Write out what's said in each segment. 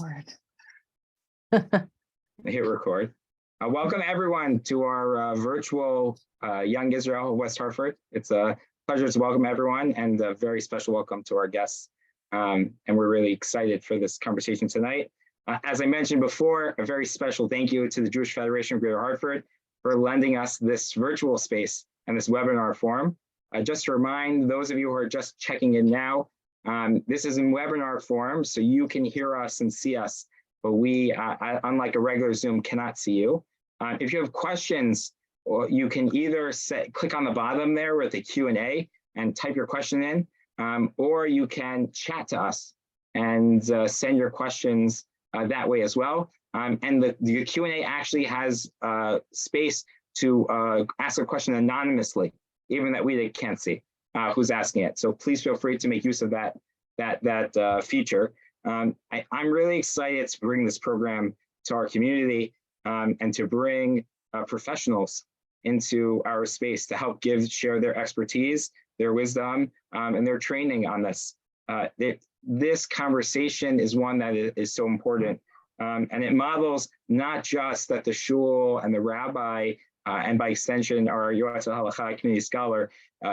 Record. Hit record. Welcome everyone to our virtual Young Israel West Hartford. It's a pleasure to welcome everyone and a very special welcome to our guests. And we're really excited for this conversation tonight. As I mentioned before, a very special thank you to the Jewish Federation of Greater Hartford for lending us this virtual space and this webinar forum. Just to remind those of you who are just checking in now, this is in webinar form, so you can hear us and see us, but we, unlike a regular Zoom, cannot see you. If you have questions, you can either click on the bottom there with the Q&A and type your question in, or you can chat to us and send your questions that way as well. And the Q&A actually has space to ask a question anonymously, even that we can't see who's asking it. So please feel free to make use of that feature. I'm really excited to bring this program to our community and to bring professionals into our space to help share their expertise, their wisdom, and their training on this. This conversation is one that is so important, and it models not just that the shul and the rabbi, and by extension, our Yoetzet Halacha community scholar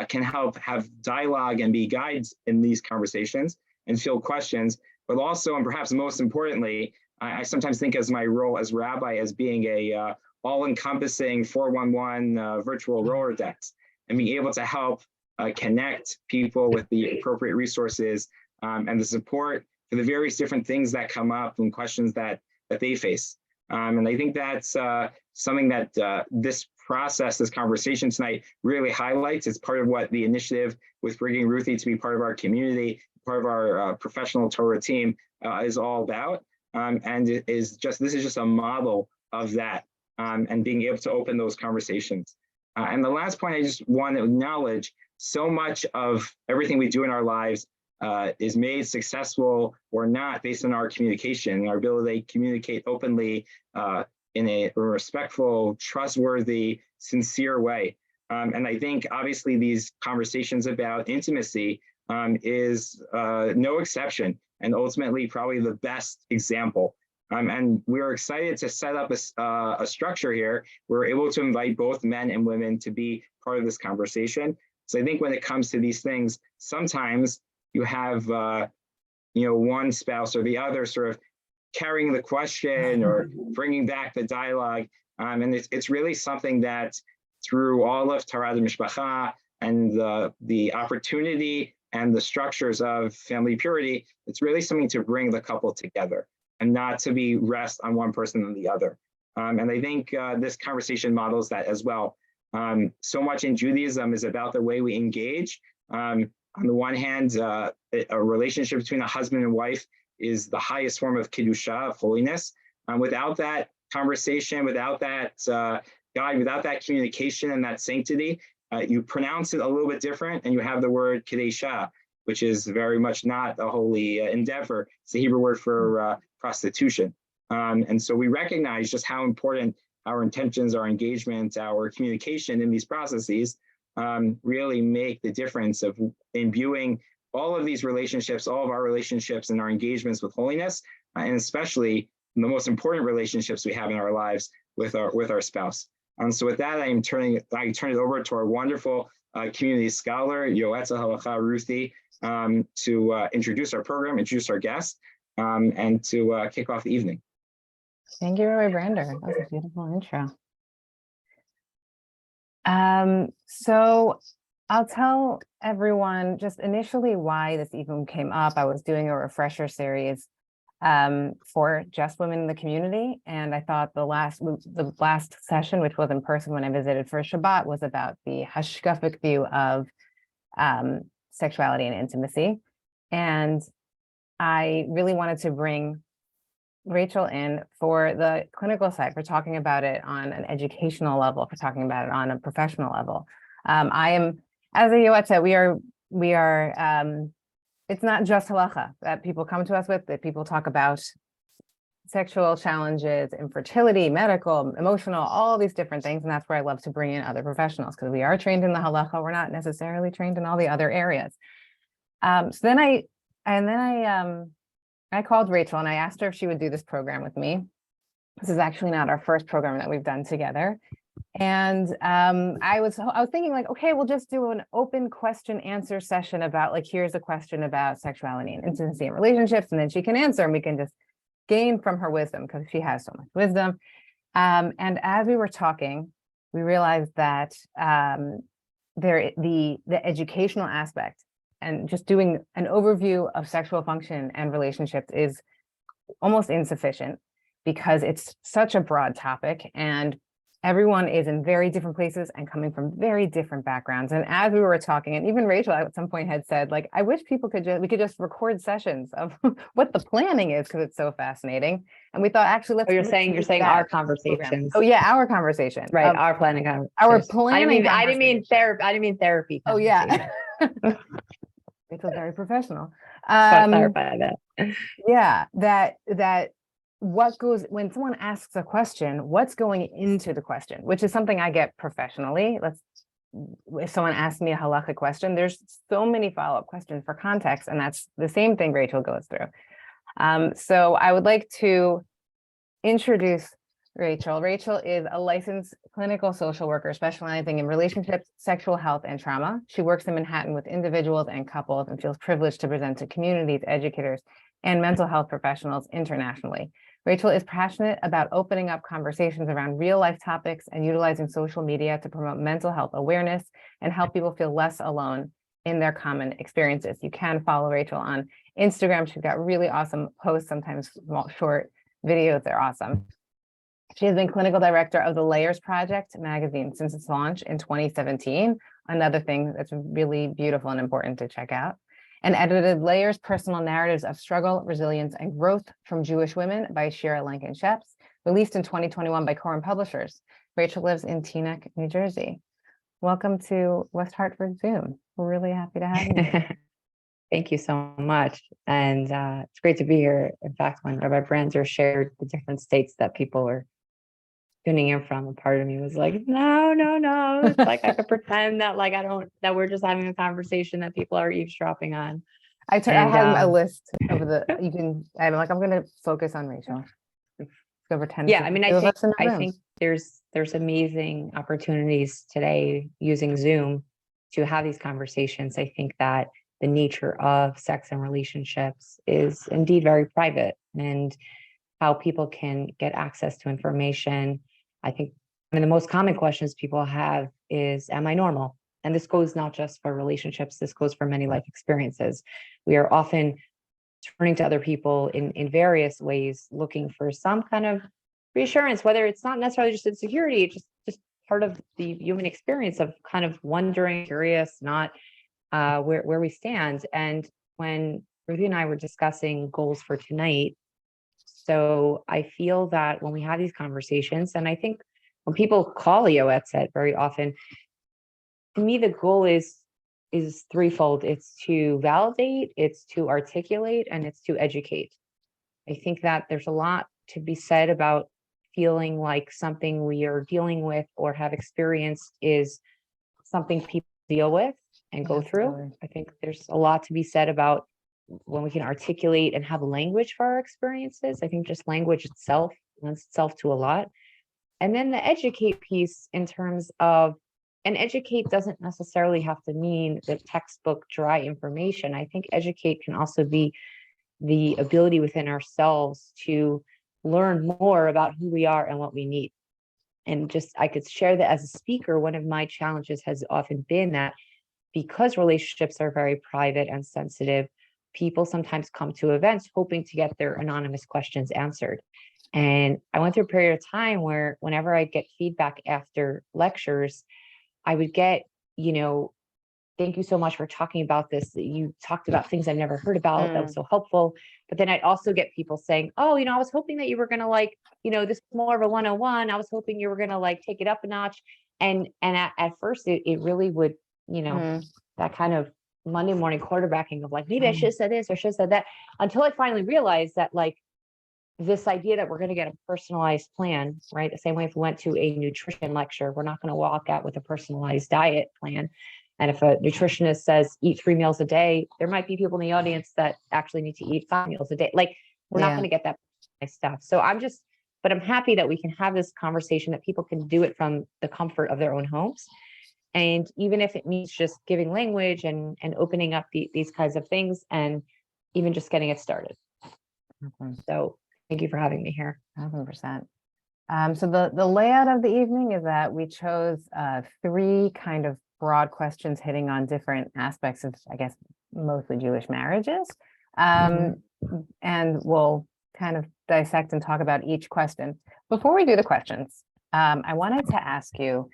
can help have dialogue and be guides in these conversations and field questions, but also, and perhaps most importantly, I sometimes think as my role as rabbi as being a all-encompassing 411 virtual Rolodex and being able to help connect people with the appropriate resources and the support for the various different things that come up and questions that they face. And I think that's something that this process, this conversation tonight really highlights. It's part of what the initiative with bringing Ruthie to be part of our community, part of our professional Torah team is all about. And this is just a model of that and being able to open those conversations. And the last point I just want to acknowledge, so much of everything we do in our lives is made successful or not based on our communication, our ability to communicate openly in a respectful, trustworthy, sincere way. And I think obviously these conversations about intimacy is no exception, and ultimately probably the best example. And we're excited to set up a structure here. We're able to invite both men and women to be part of this conversation. So I think when it comes to these things, sometimes you have one spouse or the other sort of carrying the question or bringing back the dialogue. And it's really something that through all of Torah Mishpacha and the opportunity and the structures of family purity, it's really something to bring the couple together and not to be rest on one person and the other. And I think this conversation models that as well. So much in Judaism is about the way we engage. On the one hand, a relationship between a husband and wife is the highest form of Kedusha, of holiness. Without that conversation, without that guide, without that communication and that sanctity, you pronounce it a little bit different and you have the word Kedesha, which is very much not a holy endeavor. It's the Hebrew word for prostitution. And so we recognize just how important our intentions, our engagement, our communication in these processes really make the difference of imbuing all of these relationships, all of our relationships and our engagements with holiness, and especially the most important relationships we have in our lives with our spouse. So with that, I turn it over to our wonderful community scholar, Yoetzet Halacha Ruthie, to introduce our program, introduce our guest, and to kick off the evening. Thank you, Rabbi Brander. That was a beautiful intro. So I'll tell everyone just initially why this even came up. I was doing a refresher series for just women in the community, and I thought the last session, which was in person when I visited for Shabbat, was about the hashkafic view of sexuality and intimacy. And I really wanted to bring Rachel in for the clinical side, for talking about it on an educational level, for talking about it on a professional level. I am, as a Yoetzet, we are it's not just halacha that people come to us with, that people talk about sexual challenges, infertility, medical, emotional, all these different things. And that's where I love to bring in other professionals, because we are trained in the halacha. We're not necessarily trained in all the other areas. So then I I called Rachel and I asked her if she would do this program with me. This is actually not our first program that we've done together. And I was thinking like, okay, we'll just do an open question answer session about like, here's a question about sexuality and intimacy and relationships, and then she can answer and we can just gain from her wisdom because she has so much wisdom. And as we were talking, we realized that the educational aspect and just doing an overview of sexual function and relationships is almost insufficient because it's such a broad topic and everyone is in very different places and coming from very different backgrounds. And as we were talking, and even Rachel at some point had said, like, I wish people we could just record sessions of what the planning is because it's so fascinating. And we thought, actually, let's. You're saying our conversations. Oh yeah, our conversation. Right, our planning conversation. Our planning. I didn't mean therapy. I didn't mean therapy. Oh yeah. Rachel's very professional. Clarify that. Yeah, that what goes when someone asks a question, what's going into the question, which is something I get professionally. If someone asks me a halacha question, there's so many follow-up questions for context, and that's the same thing Rachel goes through. So I would like to introduce Rachel. Rachel is a licensed clinical social worker specializing in relationships, sexual health, and trauma. She works in Manhattan with individuals and couples and feels privileged to present to communities, educators, and mental health professionals internationally. Rachel is passionate about opening up conversations around real-life topics and utilizing social media to promote mental health awareness and help people feel less alone in their common experiences. You can follow Rachel on Instagram. She's got really awesome posts, sometimes small, short videos. They're awesome. She has been clinical director of the Layers Project magazine since its launch in 2017. Another thing that's really beautiful and important to check out. And edited Layers, Personal Narratives of Struggle, Resilience, and Growth from Jewish Women by Shira Lankin Sheps, released in 2021 by Coram Publishers. Rachel lives in Teaneck, New Jersey. Welcome to West Hartford Zoom. We're really happy to have you. Thank you so much. And it's great to be here. In fact, when Rabbi Branzer shared the different states that people were tuning in from, a part of me was like, no. It's like I could pretend that like that we're just having a conversation that people are eavesdropping on. I had a list of I'm going to focus on Rachel. Go pretend. Yeah, I mean, I think there's amazing opportunities today using Zoom to have these conversations. I think that the nature of sex and relationships is indeed very private, and how people can get access to information. I think one of the most common questions people have is, am I normal? And this goes not just for relationships, this goes for many life experiences. We are often turning to other people in various ways, looking for some kind of reassurance, whether it's not necessarily just insecurity, it's just part of the human experience of kind of wondering, curious, not where we stand. And when Ruthie and I were discussing goals for tonight, so I feel that when we have these conversations, and I think when people call Yoetzet very often, to me, the goal is threefold. It's to validate, it's to articulate, and it's to educate. I think that there's a lot to be said about feeling like something we are dealing with or have experienced is something people deal with and go through. Totally. I think there's a lot to be said about when we can articulate and have language for our experiences. I think just language itself lends itself to a lot. And then the educate piece in terms of, and educate doesn't necessarily have to mean the textbook dry information. I think educate can also be the ability within ourselves to learn more about who we are and what we need. And just, I could share that as a speaker, one of my challenges has often been that because relationships are very private and sensitive, people sometimes come to events hoping to get their anonymous questions answered. And I went through a period of time where whenever I get feedback after lectures, I would get, thank you so much for talking about this. You talked about things I've never heard about. That was so helpful. But then I'd also get people saying, oh, I was hoping that you were going to this is more of a 101. I was hoping you were going to take it up a notch. And at first it really would, that kind of Monday morning quarterbacking of maybe I should have said this or should have said that, until I finally realized that this idea that we're going to get a personalized plan, right? The same way if we went to a nutrition lecture, we're not going to walk out with a personalized diet plan. And if a nutritionist says eat 3 meals a day, there might be people in the audience that actually need to eat 5 meals a day. Like, we're not going to get that stuff. So but I'm happy that we can have this conversation, that people can do it from the comfort of their own homes. And even if it means just giving language and opening up these kinds of things, and even just getting it started. So thank you for having me here. 100%. So the layout of the evening is that we chose 3 kind of broad questions hitting on different aspects of, I guess, mostly Jewish marriages. And we'll kind of dissect and talk about each question. Before we do the questions, I wanted to ask you,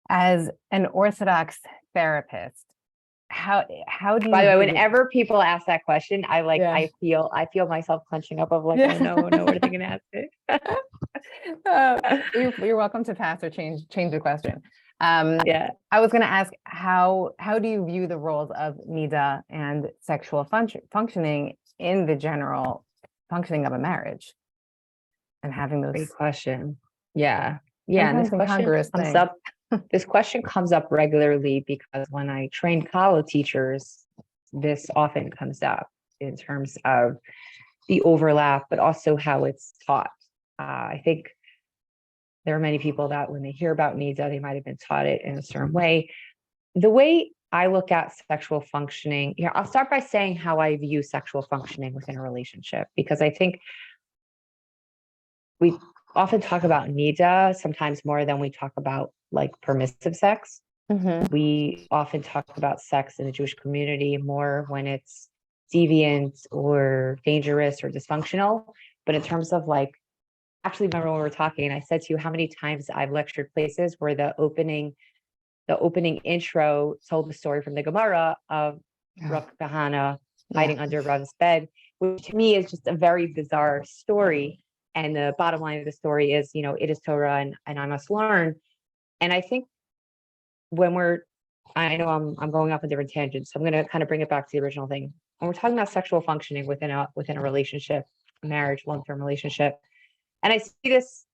as an Orthodox therapist, how do you— By the way, whenever people ask that question, I feel myself clenching up of like, oh no, what are they gonna ask it? You're welcome to pass or change the question. I was going to ask, how do you view the roles of nida and sexual functioning in the general functioning of a marriage, and having those— Great question. And this question comes thing. up. This question comes up regularly because when I train college teachers, this often comes up in terms of the overlap, but also how it's taught. I think there are many people that when they hear about nida, they might have been taught it in a certain way. The way I look at sexual functioning, I'll start by saying how I view sexual functioning within a relationship, because I think we often talk about nida sometimes more than we talk about like permissive sex. We often talk about sex in the Jewish community more when it's deviant or dangerous or dysfunctional. But in terms of like, actually remember when we were talking and I said to you how many times I've lectured places where the opening intro told the story from the Gemara of Rav Kahana hiding under Rav's bed, which to me is just a very bizarre story. And the bottom line of the story is, it is Torah and I must learn. And I think I know I'm going off a different tangent, so I'm going to kind of bring it back to the original thing. When we're talking about sexual functioning within a relationship, a marriage, long-term relationship, and I see this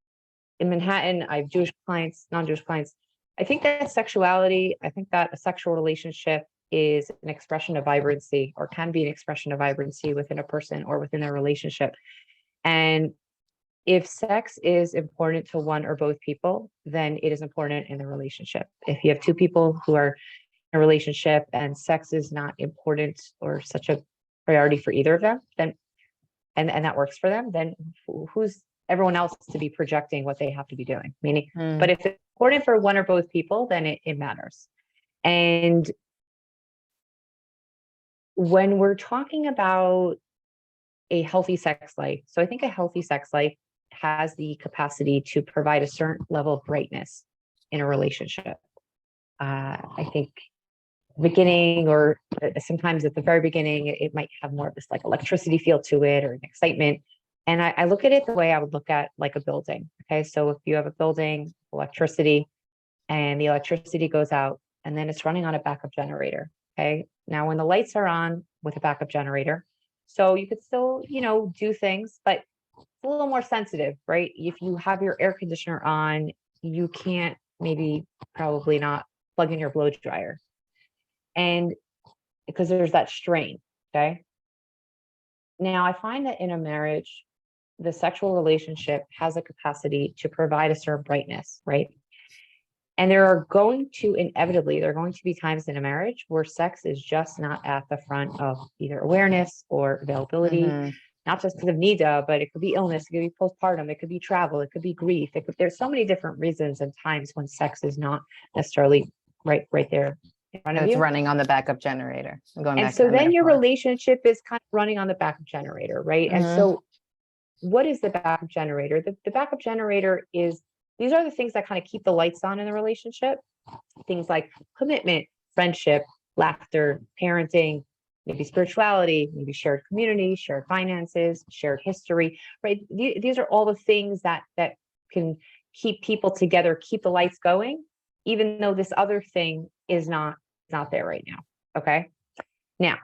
in Manhattan, I have Jewish clients, non-Jewish clients. I think that a sexual relationship is an expression of vibrancy, or can be an expression of vibrancy within a person or within their relationship. And if sex is important to one or both people, then it is important in the relationship. If you have 2 people who are in a relationship and sex is not important or such a priority for either of them, then and that works for them, then who's everyone else to be projecting what they have to be doing? Meaning, but if it's important for one or both people, then it matters. And when we're talking about a healthy sex life, so I think a healthy sex life has the capacity to provide a certain level of brightness in a relationship. I think beginning, or sometimes at the very beginning, it might have more of this like electricity feel to it, or an excitement. And I look at it the way I would look at like a building. Okay. So if you have a building, electricity, and the electricity goes out, and then it's running on a backup generator. Okay. Now, when the lights are on with a backup generator, so you could still, do things, but it's a little more sensitive, right? If you have your air conditioner on, you can't probably not plug in your blow dryer. And because there's that strain. Okay. Now, I find that in a marriage, the sexual relationship has a capacity to provide a certain brightness, right? And there are going to be times in a marriage where sex is just not at the front of either awareness or availability, not just because of nida, but it could be illness, it could be postpartum, it could be travel, it could be grief. There's so many different reasons and times when sex is not necessarily right there in front of you. It's running on the backup generator. And so then your relationship is kind of running on the backup generator, right? And so what is the backup generator? The backup generator these are the things that kind of keep the lights on in the relationship. Things like commitment, friendship, laughter, parenting, maybe spirituality, maybe shared community, shared finances, shared history, right? These are all the things that can keep people together, keep the lights going, even though this other thing is not there right now. Okay. Now,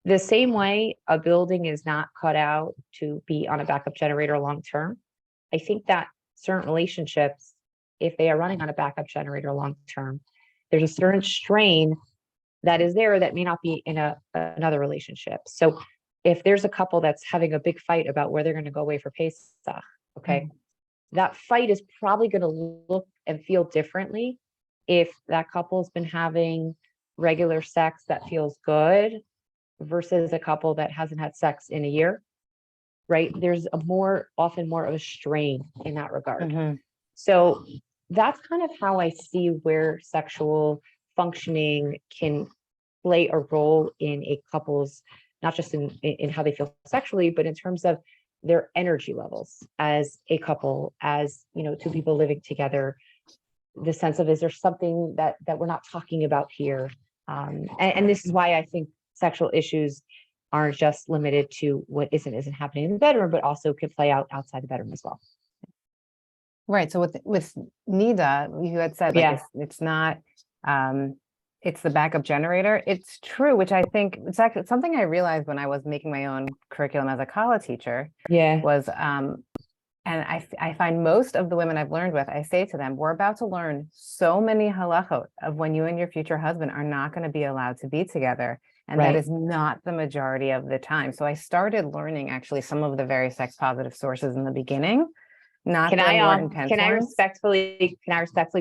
the same way a building is not cut out to be on a backup generator long term, I think that certain relationships, if they are running on a backup generator long term, there's a certain strain that is there that may not be in another relationship. So if there's a couple that's having a big fight about where they're going to go away for Pesach, okay, that fight is probably going to look and feel differently if that couple's been having regular sex that feels good versus a couple that hasn't had sex in a year, right? There's often more of a strain in that regard. So that's kind of how I see where sexual functioning can play a role in a couple's, not just in how they feel sexually, but in terms of their energy levels as a couple, as, you know, two people living together. The sense of, is there something that we're not talking about here? And this is why I think sexual issues aren't just limited to what isn't happening in the bedroom, but also could play out outside the bedroom as well. Right. So with Nida, you had said, like, it's not, it's the backup generator. It's true, which I think it's actually something I realized when I was making my own curriculum as a college teacher. Was, and I find most of the women I've learned with, I say to them, we're about to learn so many halachot of when you and your future husband are not going to be allowed to be together. And that is not the majority of the time. So I started learning actually some of the very sex positive sources in the beginning. Not can I respectfully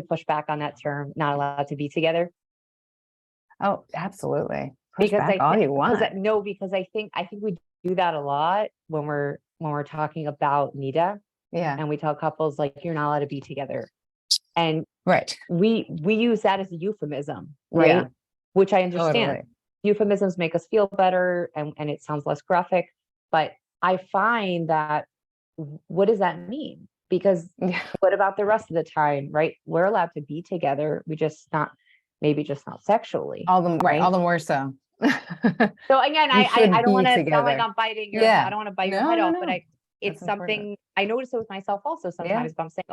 push back on that term, not allowed to be together? Oh, absolutely. Push back all you want. Because I think we do that a lot when we're talking about Nida. And we tell couples, like, you're not allowed to be together. And we use that as a euphemism, right? Which I understand. Euphemisms make us feel better and it sounds less graphic. But I find that, what does that mean? Because what about the rest of the time, right? We're allowed to be together. Maybe just not sexually. All the more so. So again, I don't want to sound like I'm biting your, I don't want to bite your head off, but it's something important. I notice it with myself also sometimes, but I'm saying,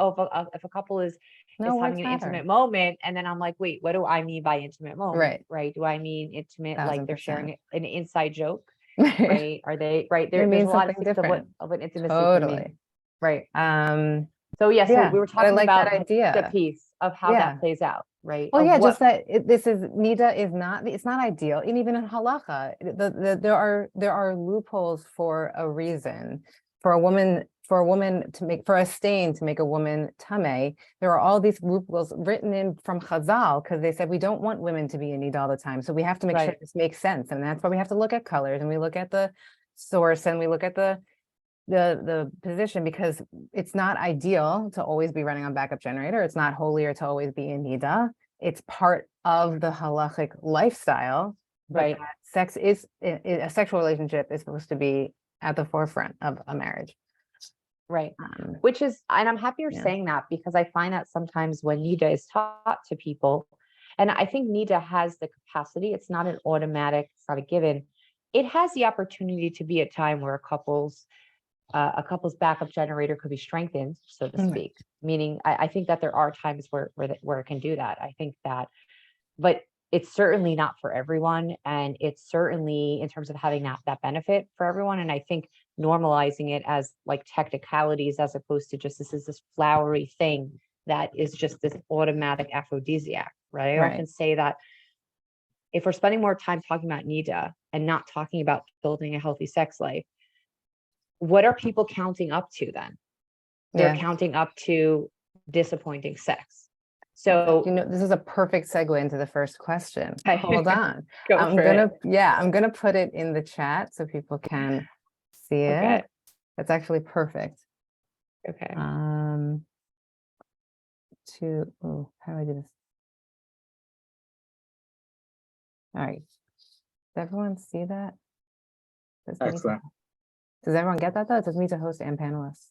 if a couple is having an intimate moment, and then I'm like, wait, what do I mean by intimate moment? Right. Do I mean intimate, 100%. Like they're sharing an inside joke? Right. Are they there's a lot of things of an intimacy for me. Right. So so we were talking about the piece of how that plays out, right? Well, just that Nida is not, it's not ideal. And even in Halacha, there are loopholes for a reason. For a stain to make a woman tameh, there are all these loopholes written in from Chazal, because they said we don't want women to be in Nida all the time. So we have to make sure this makes sense. And that's why we have to look at colors, and we look at the source, and we look at the position, because it's not ideal to always be running on backup generator. It's not holier to always be in Nida. It's part of the halachic lifestyle. Right. Sex is, a sexual relationship is supposed to be at the forefront of a marriage. Right. Which is, and I'm happy you're saying that, because I find that sometimes when Nida is taught to people, and I think Nida has the capacity, it's not an automatic, it's not a given. It has the opportunity to be a time where a couple's backup generator could be strengthened, so to speak. Meaning, I think that there are times where it can do that. I think that, but it's certainly not for everyone, and it's certainly in terms of having that benefit for everyone. And I think normalizing it as like technicalities, as opposed to just this flowery thing that is just this automatic aphrodisiac, right? I often say that if we're spending more time talking about Nida and not talking about building a healthy sex life, what are people counting up to then? They're counting up to disappointing sex. So, this is a perfect segue into the first question. Hold on. I'm gonna put it in the chat so people can see it. That's actually perfect. Okay. How do I do this? All right. Does everyone see that? Excellent. Does everyone get that though? It says me to host and panelists.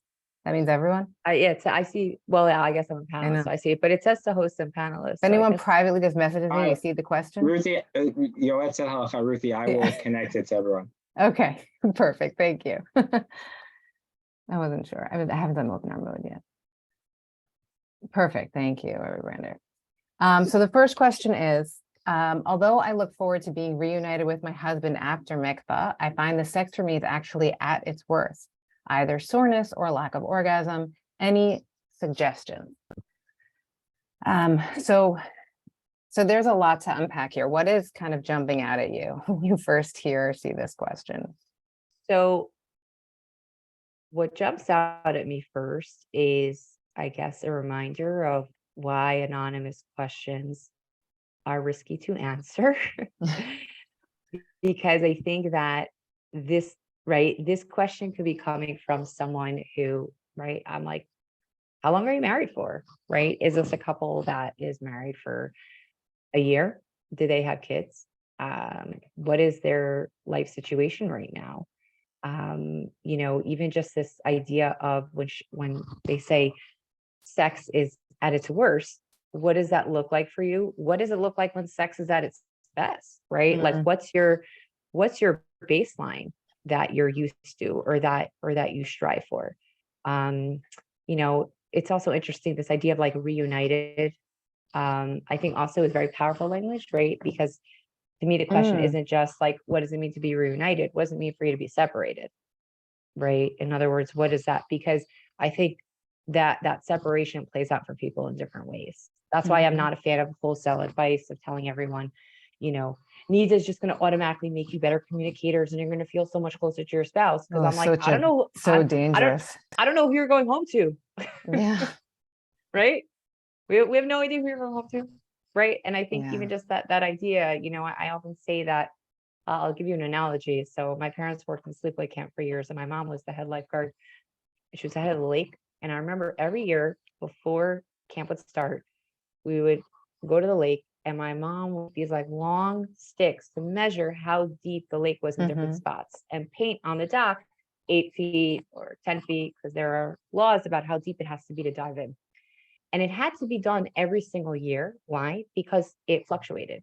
That means everyone? I see. Well, I guess I'm a panelist, so I see it, but it says to host and panelists. If anyone privately just messages me, you see the question? Ruthie, Yoetzet Halacha, Ruthie, I will connect it to everyone. Okay, perfect. Thank you. I wasn't sure. I haven't done webinar mode yet. Perfect. Thank you, Brander. So the first question is, although I look forward to being reunited with my husband after mikvah, I find the sex for me is actually at its worst, either soreness or lack of orgasm. Any suggestions? So So there's a lot to unpack here. What is kind of jumping out at you when you first hear or see this question? So what jumps out at me first is, I guess, a reminder of why anonymous questions are risky to answer. Because I think that this question could be coming from someone who, right, I'm like, how long are you married for? Right? Is this a couple that is married for a year? Do they have kids? What is their life situation right now? Even just this idea of when they say sex is at its worst, what does that look like for you? What does it look like when sex is at its best, right? Like what's your baseline that you're used to or that you strive for? It's also interesting, this idea of like reunited, I think also is very powerful language, right? Because to me, the question isn't just like, what does it mean to be reunited? What does it mean for you to be separated? Right? In other words, what is that? Because I think that separation plays out for people in different ways. That's why I'm not a fan of wholesale advice of telling everyone, needs is just going to automatically make you better communicators and you're going to feel so much closer to your spouse. Because I'm like, I don't know. So dangerous. I don't know who you're going home to. Yeah. Right? We have no idea who you're going home to. Right. And I think even just that idea, I often say that, I'll give you an analogy. So my parents worked in sleepaway camp for years and my mom was the head lifeguard. She was the head of the lake. And I remember every year before camp would start, we would go to the lake and my mom would these like long sticks to measure how deep the lake was in different spots and paint on the dock 8 feet or 10 feet, because there are laws about how deep it has to be to dive in. And it had to be done every single year. Why? Because it fluctuated.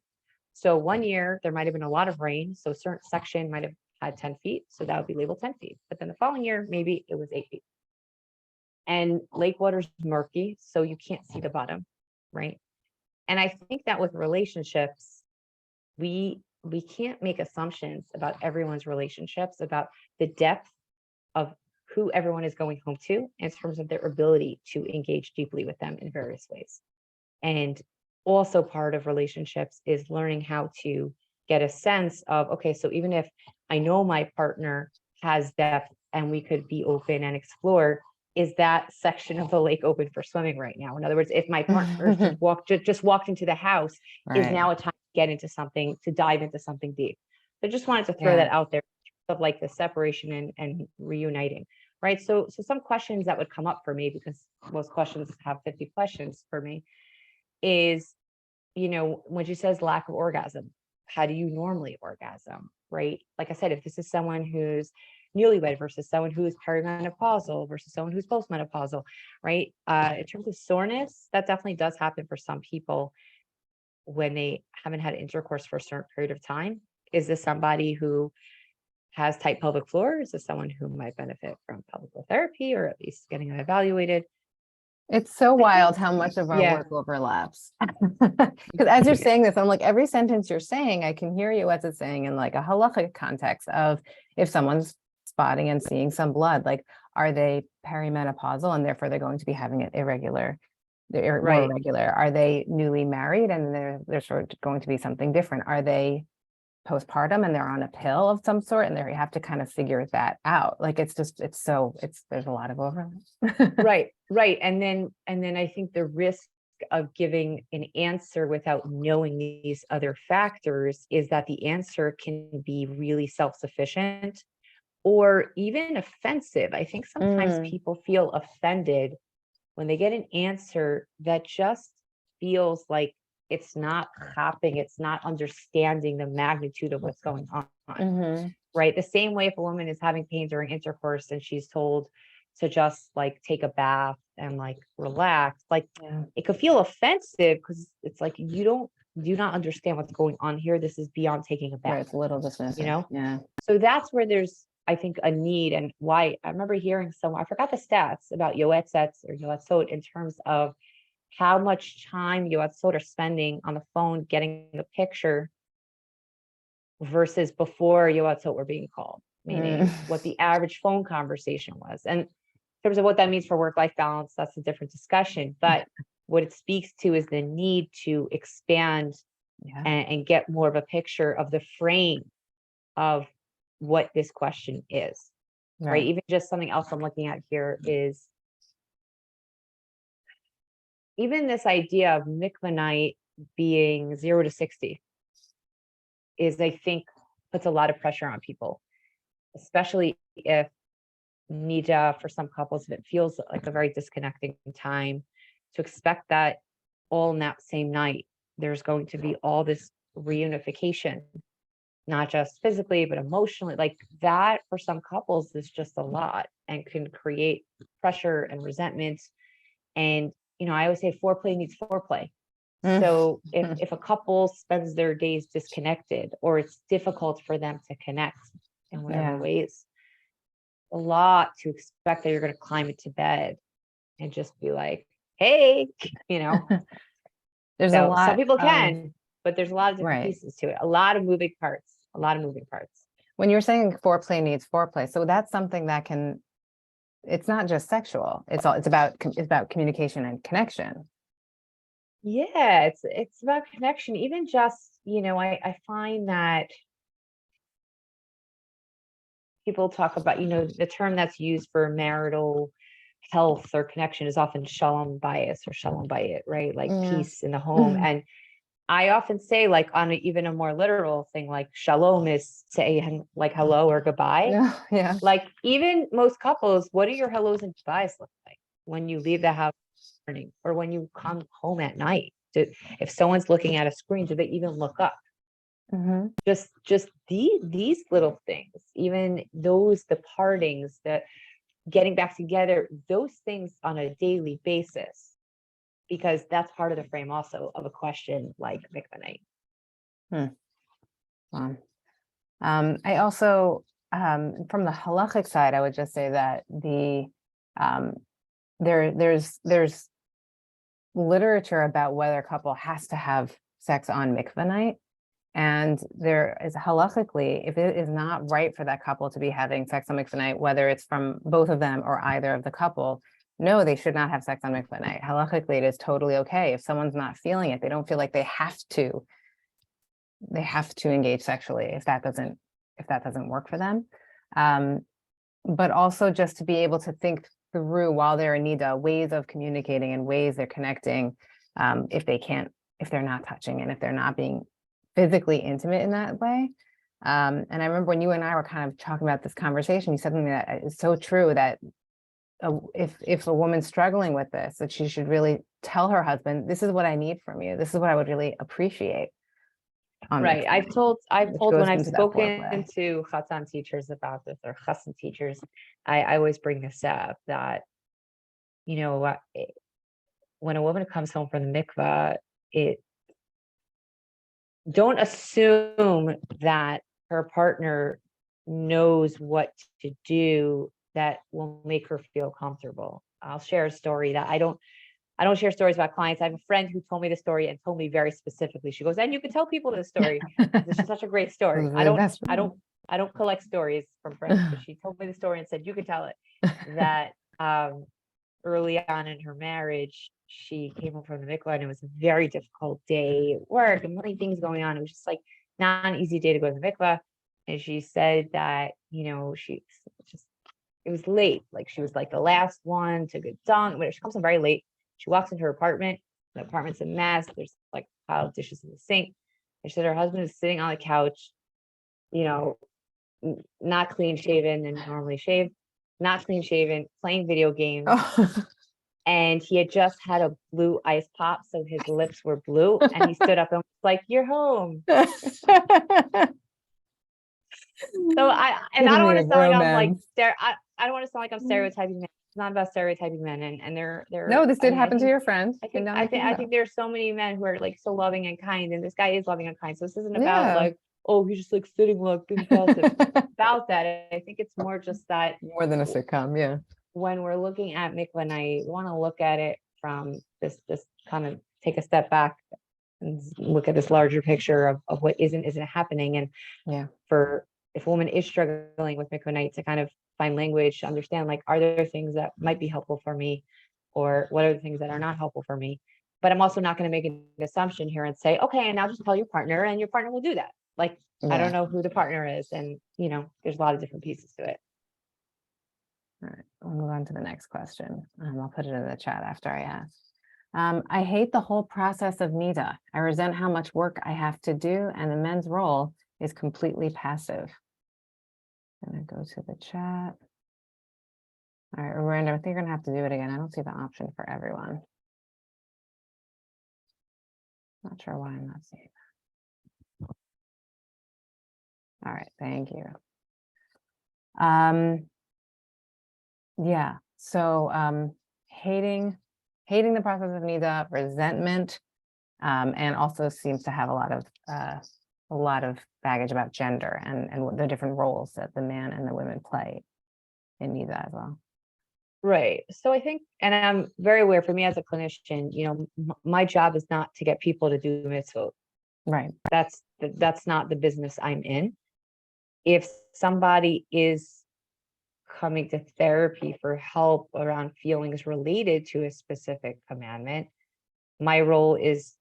So one year there might have been a lot of rain. So a certain section might have had 10 feet. So that would be labeled 10 feet. But then the following year, maybe it was 8 feet. And lake water's murky, so you can't see the bottom, right? And I think that with relationships, we can't make assumptions about everyone's relationships, about the depth of who everyone is going home to in terms of their ability to engage deeply with them in various ways. And also part of relationships is learning how to get a sense of, okay, so even if I know my partner has depth and we could be open and explore, is that section of the lake open for swimming right now? In other words, if my partner just walked into the house, is now a time to get into something, to dive into something deep. So I just wanted to throw that out there of like the separation and reuniting, right? So some questions that would come up for me, because most questions have 50 questions for me, is, when she says lack of orgasm, how do you normally orgasm, right? Like I said, if this is someone who's newlywed versus someone who is perimenopausal versus someone who's postmenopausal, right? In terms of soreness, that definitely does happen for some people when they haven't had intercourse for a certain period of time. Is this somebody who has tight pelvic floor? Is this someone who might benefit from pelvic floor therapy or at least getting it evaluated? It's so wild how much of our work overlaps. Because as you're saying this, I'm like, every sentence you're saying, I can hear you as it's saying in like a halacha context of if someone's spotting and seeing some blood, like, are they perimenopausal and therefore they're going to be having it irregular? They're more irregular. Are they newly married and they're sort of going to be something different? Are they postpartum and they're on a pill of some sort and they have to kind of figure that out? Like, there's a lot of overlap. Right. And then I think the risk of giving an answer without knowing these other factors is that the answer can be really self-sufficient or even offensive. I think sometimes people feel offended when they get an answer that just feels like it's not hopping, it's not understanding the magnitude of what's going on. Right. The same way if a woman is having pain during intercourse and she's told to just like take a bath and like relax, like it could feel offensive because it's like, do not understand what's going on here. This is beyond taking a bath. Right, it's a little dismissive. Yeah. So that's where there's, I think, a need, and why I remember hearing I forgot the stats about Yoetzet or Yoatzot in terms of how much time Yoatzot are spending on the phone getting a picture versus before Yoatzot were being called, meaning what the average phone conversation was. And in terms of what that means for work-life balance, that's a different discussion. But what it speaks to is the need to expand and get more of a picture of the frame of what this question is, right? Even just something else I'm looking at here is even this idea of mikvah night being 0 to 60 is, I think, puts a lot of pressure on people, especially if nida for some couples, if it feels like a very disconnecting time, to expect that all in that same night, there's going to be all this reunification, not just physically, but emotionally. Like that for some couples is just a lot and can create pressure and resentment. And, you know, I always say foreplay needs foreplay. So if a couple spends their days disconnected, or it's difficult for them to connect in whatever ways, a lot to expect that you're going to climb into bed and just be like, hey, you know. There's a lot. Some people can, but there's a lot of different pieces to it. A lot of moving parts. When you're saying foreplay needs foreplay, so that's something that can, it's not just sexual. It's about communication and connection. Yeah, it's about connection. Even just, you know, I find that people talk about, you know, the term that's used for marital health or connection is often shalom bayis or shalom bayit, right? Like peace in the home. And I often say, like, on even a more literal thing, like shalom is say like hello or goodbye. Yeah. Like even most couples, what do your hellos and goodbyes look like when you leave the house in the morning or when you come home at night? If someone's looking at a screen, do they even look up? Just these little things, even those departings, that getting back together, those things on a daily basis, because that's part of the frame also of a question like mikvah night. I also, from the halachic side, I would just say that there's literature about whether a couple has to have sex on mikvah night. And there is halachically, if it is not right for that couple to be having sex on mikvah night, whether it's from both of them or either of the couple, no, they should not have sex on mikvah night. Halachically, it is totally okay. If someone's not feeling it, they don't feel like they have to engage sexually if that doesn't work for them. But also just to be able to think through while they're in nida, ways of communicating and ways they're connecting, if they're not touching and if they're not being physically intimate in that way. And I remember when you and I were kind of talking about this conversation, you said something that is so true, that if a woman's struggling with this, that she should really tell her husband, this is what I need from you. This is what I would really appreciate. Right. I've told when I've spoken to chatan teachers about this, or chassan teachers, I always bring this up, that, you know, when a woman comes home from the mikvah, don't assume that her partner knows what to do that will make her feel comfortable. I'll share a story that I don't share stories about clients. I have a friend who told me the story and told me very specifically. She goes, and you can tell people this story. This is such a great story. I don't collect stories from friends, but she told me the story and said, you can tell it. That early on in her marriage, she came home from the mikvah and it was a very difficult day at work and many things going on. It was just like not an easy day to go to the mikvah. And she said that, you know, it was late. Like she was like the last one to get done. When she comes home very late, she walks into her apartment. The apartment's a mess. There's like a pile of dishes in the sink. And she said her husband is sitting on the couch, you know, not clean shaven and normally shaved, not clean shaven, playing video games. And he had just had a blue ice pop, so his lips were blue. And he stood up and was like, "You're home." So I don't want to sound like I'm like I don't want to sound like I'm stereotyping men. It's not about stereotyping men, and they're no, this did happen to your friend. I think there's so many men who are like so loving and kind, and this guy is loving and kind. So this isn't about like, oh, he's just like sitting like being passive. About that, I think it's more just that more than a sitcom, yeah. When we're looking at mikvah night, we want to look at it from this kind of take a step back and look at this larger picture of what isn't happening. And for if a woman is struggling with mikvah night, to kind of find language, understand, like, are there things that might be helpful for me, or what are the things that are not helpful for me? but I'm also not going to make an assumption here and say, okay, and now just tell your partner and your partner will do that. Like, I don't know who the partner is. And, there's a lot of different pieces to it. All right, we'll move on to the next question. I'll put it in the chat after I ask. I hate the whole process of NIDA. I resent how much work I have to do, and the men's role is completely passive. I'm gonna go to the chat. All right, Miranda, I think you're gonna have to do it again. I don't see the option for everyone. Not sure why I'm not seeing that. All right, thank you. Yeah, so hating the process of NIDA, resentment, and also seems to have a lot of baggage about gender and the different roles that the man and the women play in NIDA as well. Right. So I think, and I'm very aware, for me as a clinician, my job is not to get people to do mitzvot. Right. That's not the business I'm in. If somebody is coming to therapy for help around feelings related to a specific commandment, my role is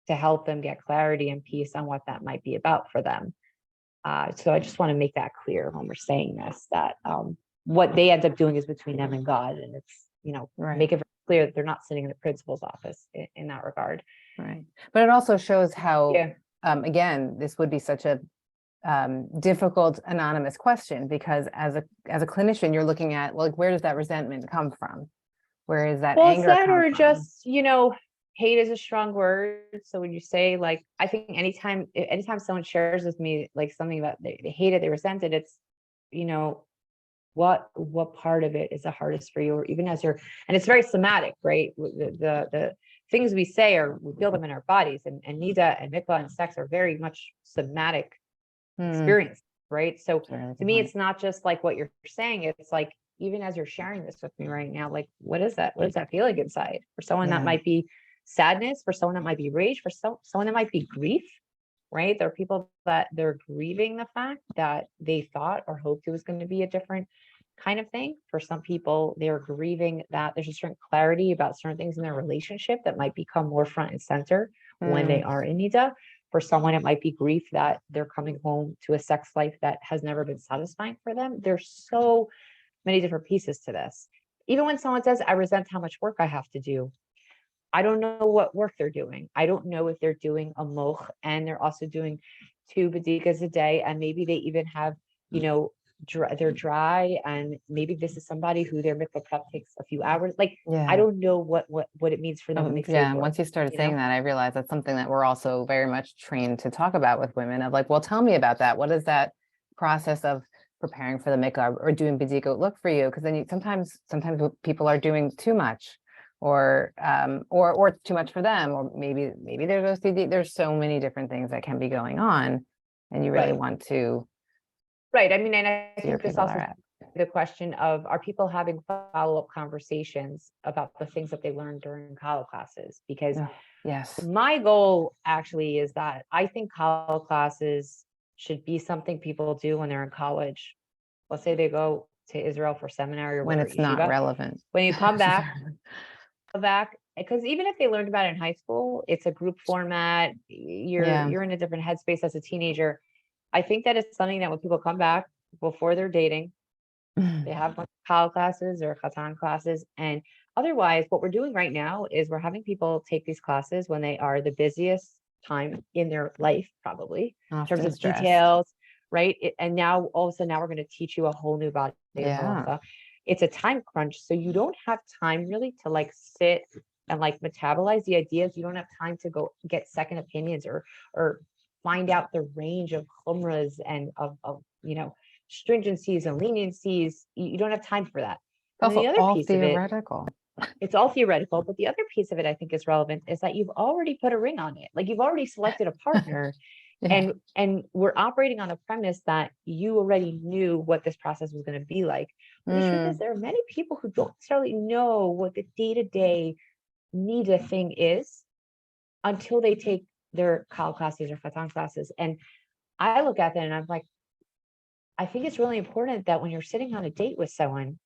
to help them get clarity and peace on what that might be about for them. So I just want to make that clear when we're saying this, that what they end up doing is between them and God. And it's, Right. make it very clear that they're not sitting in the principal's office in that regard. Right. But it also shows how, Yeah. Again, this would be such a difficult anonymous question, because as a clinician, you're looking at, like, where does that resentment come from? Where is that anger Well, come or from? just, hate is a strong word. So when you say, like, I think anytime someone shares with me, like, something that they hate it, they resent it, it's, what part of it is the hardest for you, or even as you're, and it's very somatic, right? The things we say we feel them in our bodies, and NIDA and mikvah and sex are very much somatic experience, right? So to me, it's not just like what you're saying, it's like, even as you're sharing this with me right now, like, what is that feeling inside? For someone that might be sadness, for someone that might be rage, for someone that might be grief, right? There are people that they're grieving the fact that they thought or hoped it was going to be a different kind of thing. For some people, they're grieving that there's a certain clarity about certain things in their relationship that might become more front and center when they are in NIDA. For someone, it might be grief that they're coming home to a sex life that has never been satisfying for them. There's so many different pieces to this. Even when someone says, I resent how much work I have to do, I don't know what work they're doing. I don't know if they're doing a moch and they're also doing 2 badikas a day, and maybe they even have, they're dry, and maybe this is somebody who their mikvah prep takes a few hours. Like, I don't know what it means for them when they say work, once you started saying that, I realized that's something that we're also very much trained to talk about with women, of like, well, tell me about that. What is that process of preparing for the mikvah or doing badikot look for you? Because then sometimes people are doing too much, or too much for them, or maybe there's OCD. There's so many different things that can be going on, and you really want to. Right. I mean, and I think this also the question of, are people having follow-up conversations about the things that they learned during college classes? Because my goal actually is that I think college classes should be something people do when they're in college. Let's say they go to Israel for seminary, or when it's not relevant. When you come back, because even if they learned about it in high school, it's a group format. You're in a different headspace as a teenager. I think that it's something that when people come back before they're dating, they have college classes or chatan classes. And otherwise, what we're doing right now is we're having people take these classes when they are the busiest time in their life, probably, in terms of details, right? And now all of a sudden, now we're going to teach you a whole new body of halacha. It's a time crunch. So you don't have time really to like sit and like metabolize the ideas. You don't have time to go get second opinions or find out the range of chumras and of stringencies and leniencies. You don't have time for that. And the other piece theoretical. It's all theoretical, but the other piece of it I think is relevant is that you've already put a ring on it. Like, you've already selected a partner. And we're operating on the premise that you already knew what this process was going to be like. But the truth is, there are many people who don't necessarily know what the day-to-day NIDA thing is until they take their kal classes or chatan classes. And I look at that and I'm like, I think it's really important that when you're sitting on a date with someone,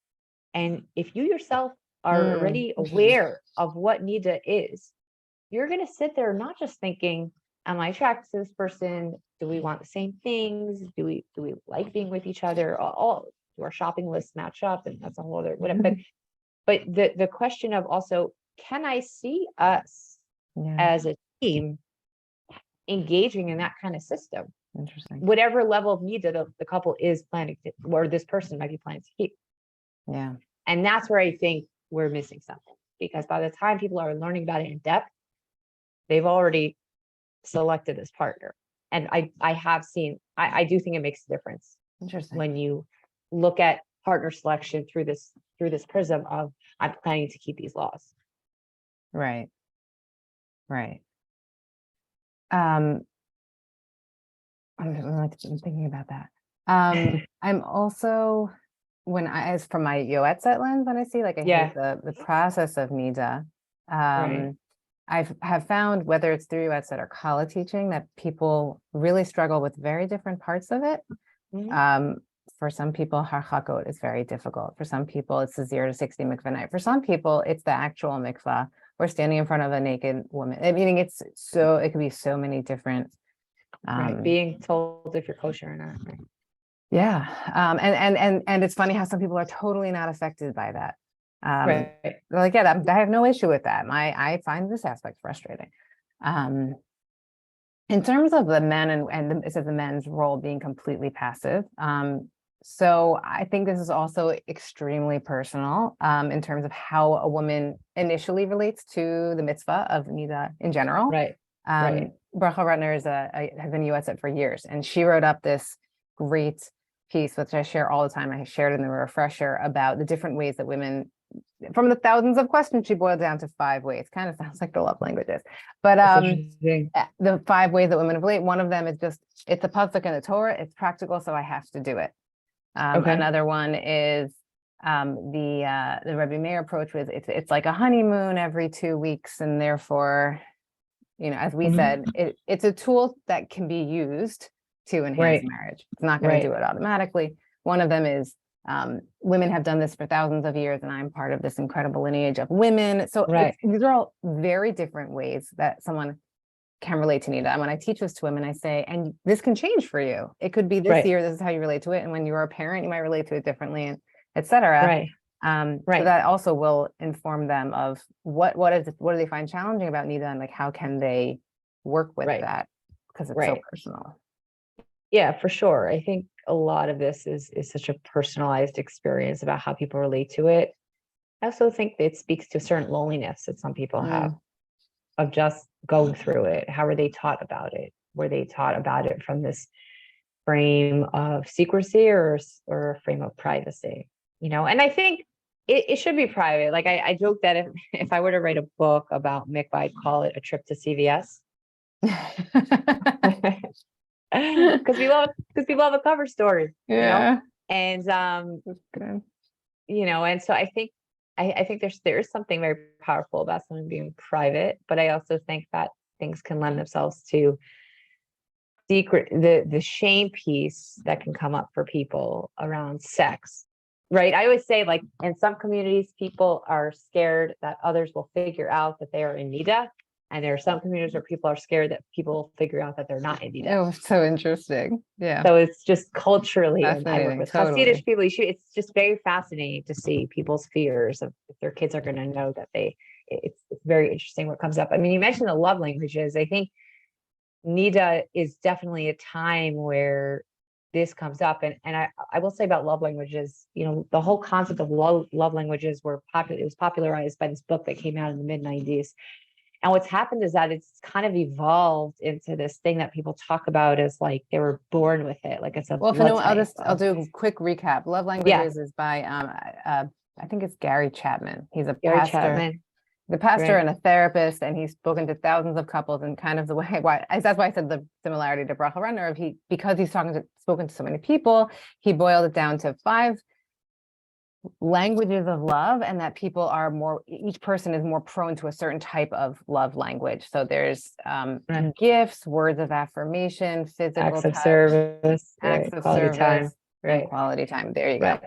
and if you yourself are already aware of what NIDA is, you're going to sit there not just thinking, am I attracted to this person? Do we want the same things? Do we like being with each other? All do our shopping lists match up? And that's a whole other whatever. But the question of also, can I see us as a team engaging in that kind of system? Interesting. Whatever level of need that the couple is planning to, or this person might be planning to keep. Yeah. And that's where I think we're missing something, because by the time people are learning about it in depth, they've already selected this partner. And I have seen, I do think it makes a difference. Interesting. When you look at partner selection through this prism of, I'm planning to keep these laws. Right. I'm thinking about that. I'm also, as from my Yoetzet lens, when I see like I hate the process of Nida, I have found, whether it's through Yoetzet or Kala teaching, that people really struggle with very different parts of it. For some people, Harchakot is very difficult. For some people, it's the 0 to 60 mikvah night. For some people, it's the actual mikvah or standing in front of a naked woman. I mean, it could be so many different. Being told if you're kosher or not. Right? Yeah. And it's funny how some people are totally not affected by that. They're like, yeah, I have no issue with that. I find this aspect frustrating. In terms of the men and it says the men's role being completely passive. So I think this is also extremely personal in terms of how a woman initially relates to the mitzvah of Nida in general. Right. Bracha Rutner has been Yoetzet for years, and she wrote up this great piece, which I share all the time. I shared in the refresher about the different ways that women, from the thousands of questions, she boiled down to 5 ways. Kind of sounds like the love languages, but the 5 ways that women relate. One of them is just, it's a pasuk in the Torah. It's practical, so I have to do it. Another one is the Rebbe Meir approach was it's like a honeymoon every 2 weeks, and therefore, as we said, it's a tool that can be used to enhance marriage. It's not going to do it automatically. One of them is women have done this for thousands of years, and I'm part of this incredible lineage of women. So these are all very different ways that someone can relate to Nida. And when I teach this to women, I say, and this can change for you. It could be this year, this is how you relate to it. And when you're a parent, you might relate to it differently, and et cetera. So that also will inform them of what do they find challenging about Nida, and like how can they work with that, because it's so personal. Yeah, for sure. I think a lot of this is such a personalized experience about how people relate to it. I also think it speaks to a certain loneliness that some people have of just going through it. How were they taught about it? Were they taught about it from this frame of secrecy or a frame of privacy? And I think it should be private. Like I joke that if I were to write a book about mikvah, I'd call it A Trip to CVS. Because people have a cover story. And and so I think there is something very powerful about someone being private, but I also think that things can lend themselves to the shame piece that can come up for people around sex. Right. I always say, like, in some communities, people are scared that others will figure out that they are in Nida. And there are some communities where people are scared that people will figure out that they're not in Nida. Oh, so interesting. Yeah. So it's just culturally, and I work with totally. Hasidic people. It's just very fascinating to see people's fears of if their kids are going to know that it's very interesting what comes up. I mean, you mentioned the love languages. I think Nida is definitely a time where this comes up. And I will say about love languages, the whole concept of love languages were popular. It was popularized by this book that came out in the mid-90s. And what's happened is that it's kind of evolved into this thing that people talk about as like they were born with it. Like it's a I'll do a quick recap. Love Languages is by I think it's Gary Chapman. He's a pastor. The pastor and a therapist, and he's spoken to thousands of couples, and kind of the way that's why I said the similarity to Bracha Runner, because he's spoken to so many people, he boiled it down to 5 languages of love, and that people are each person is more prone to a certain type of love language. So there's gifts, words of affirmation, physical acts of touch, service, acts of quality service, time, and quality time. There you go.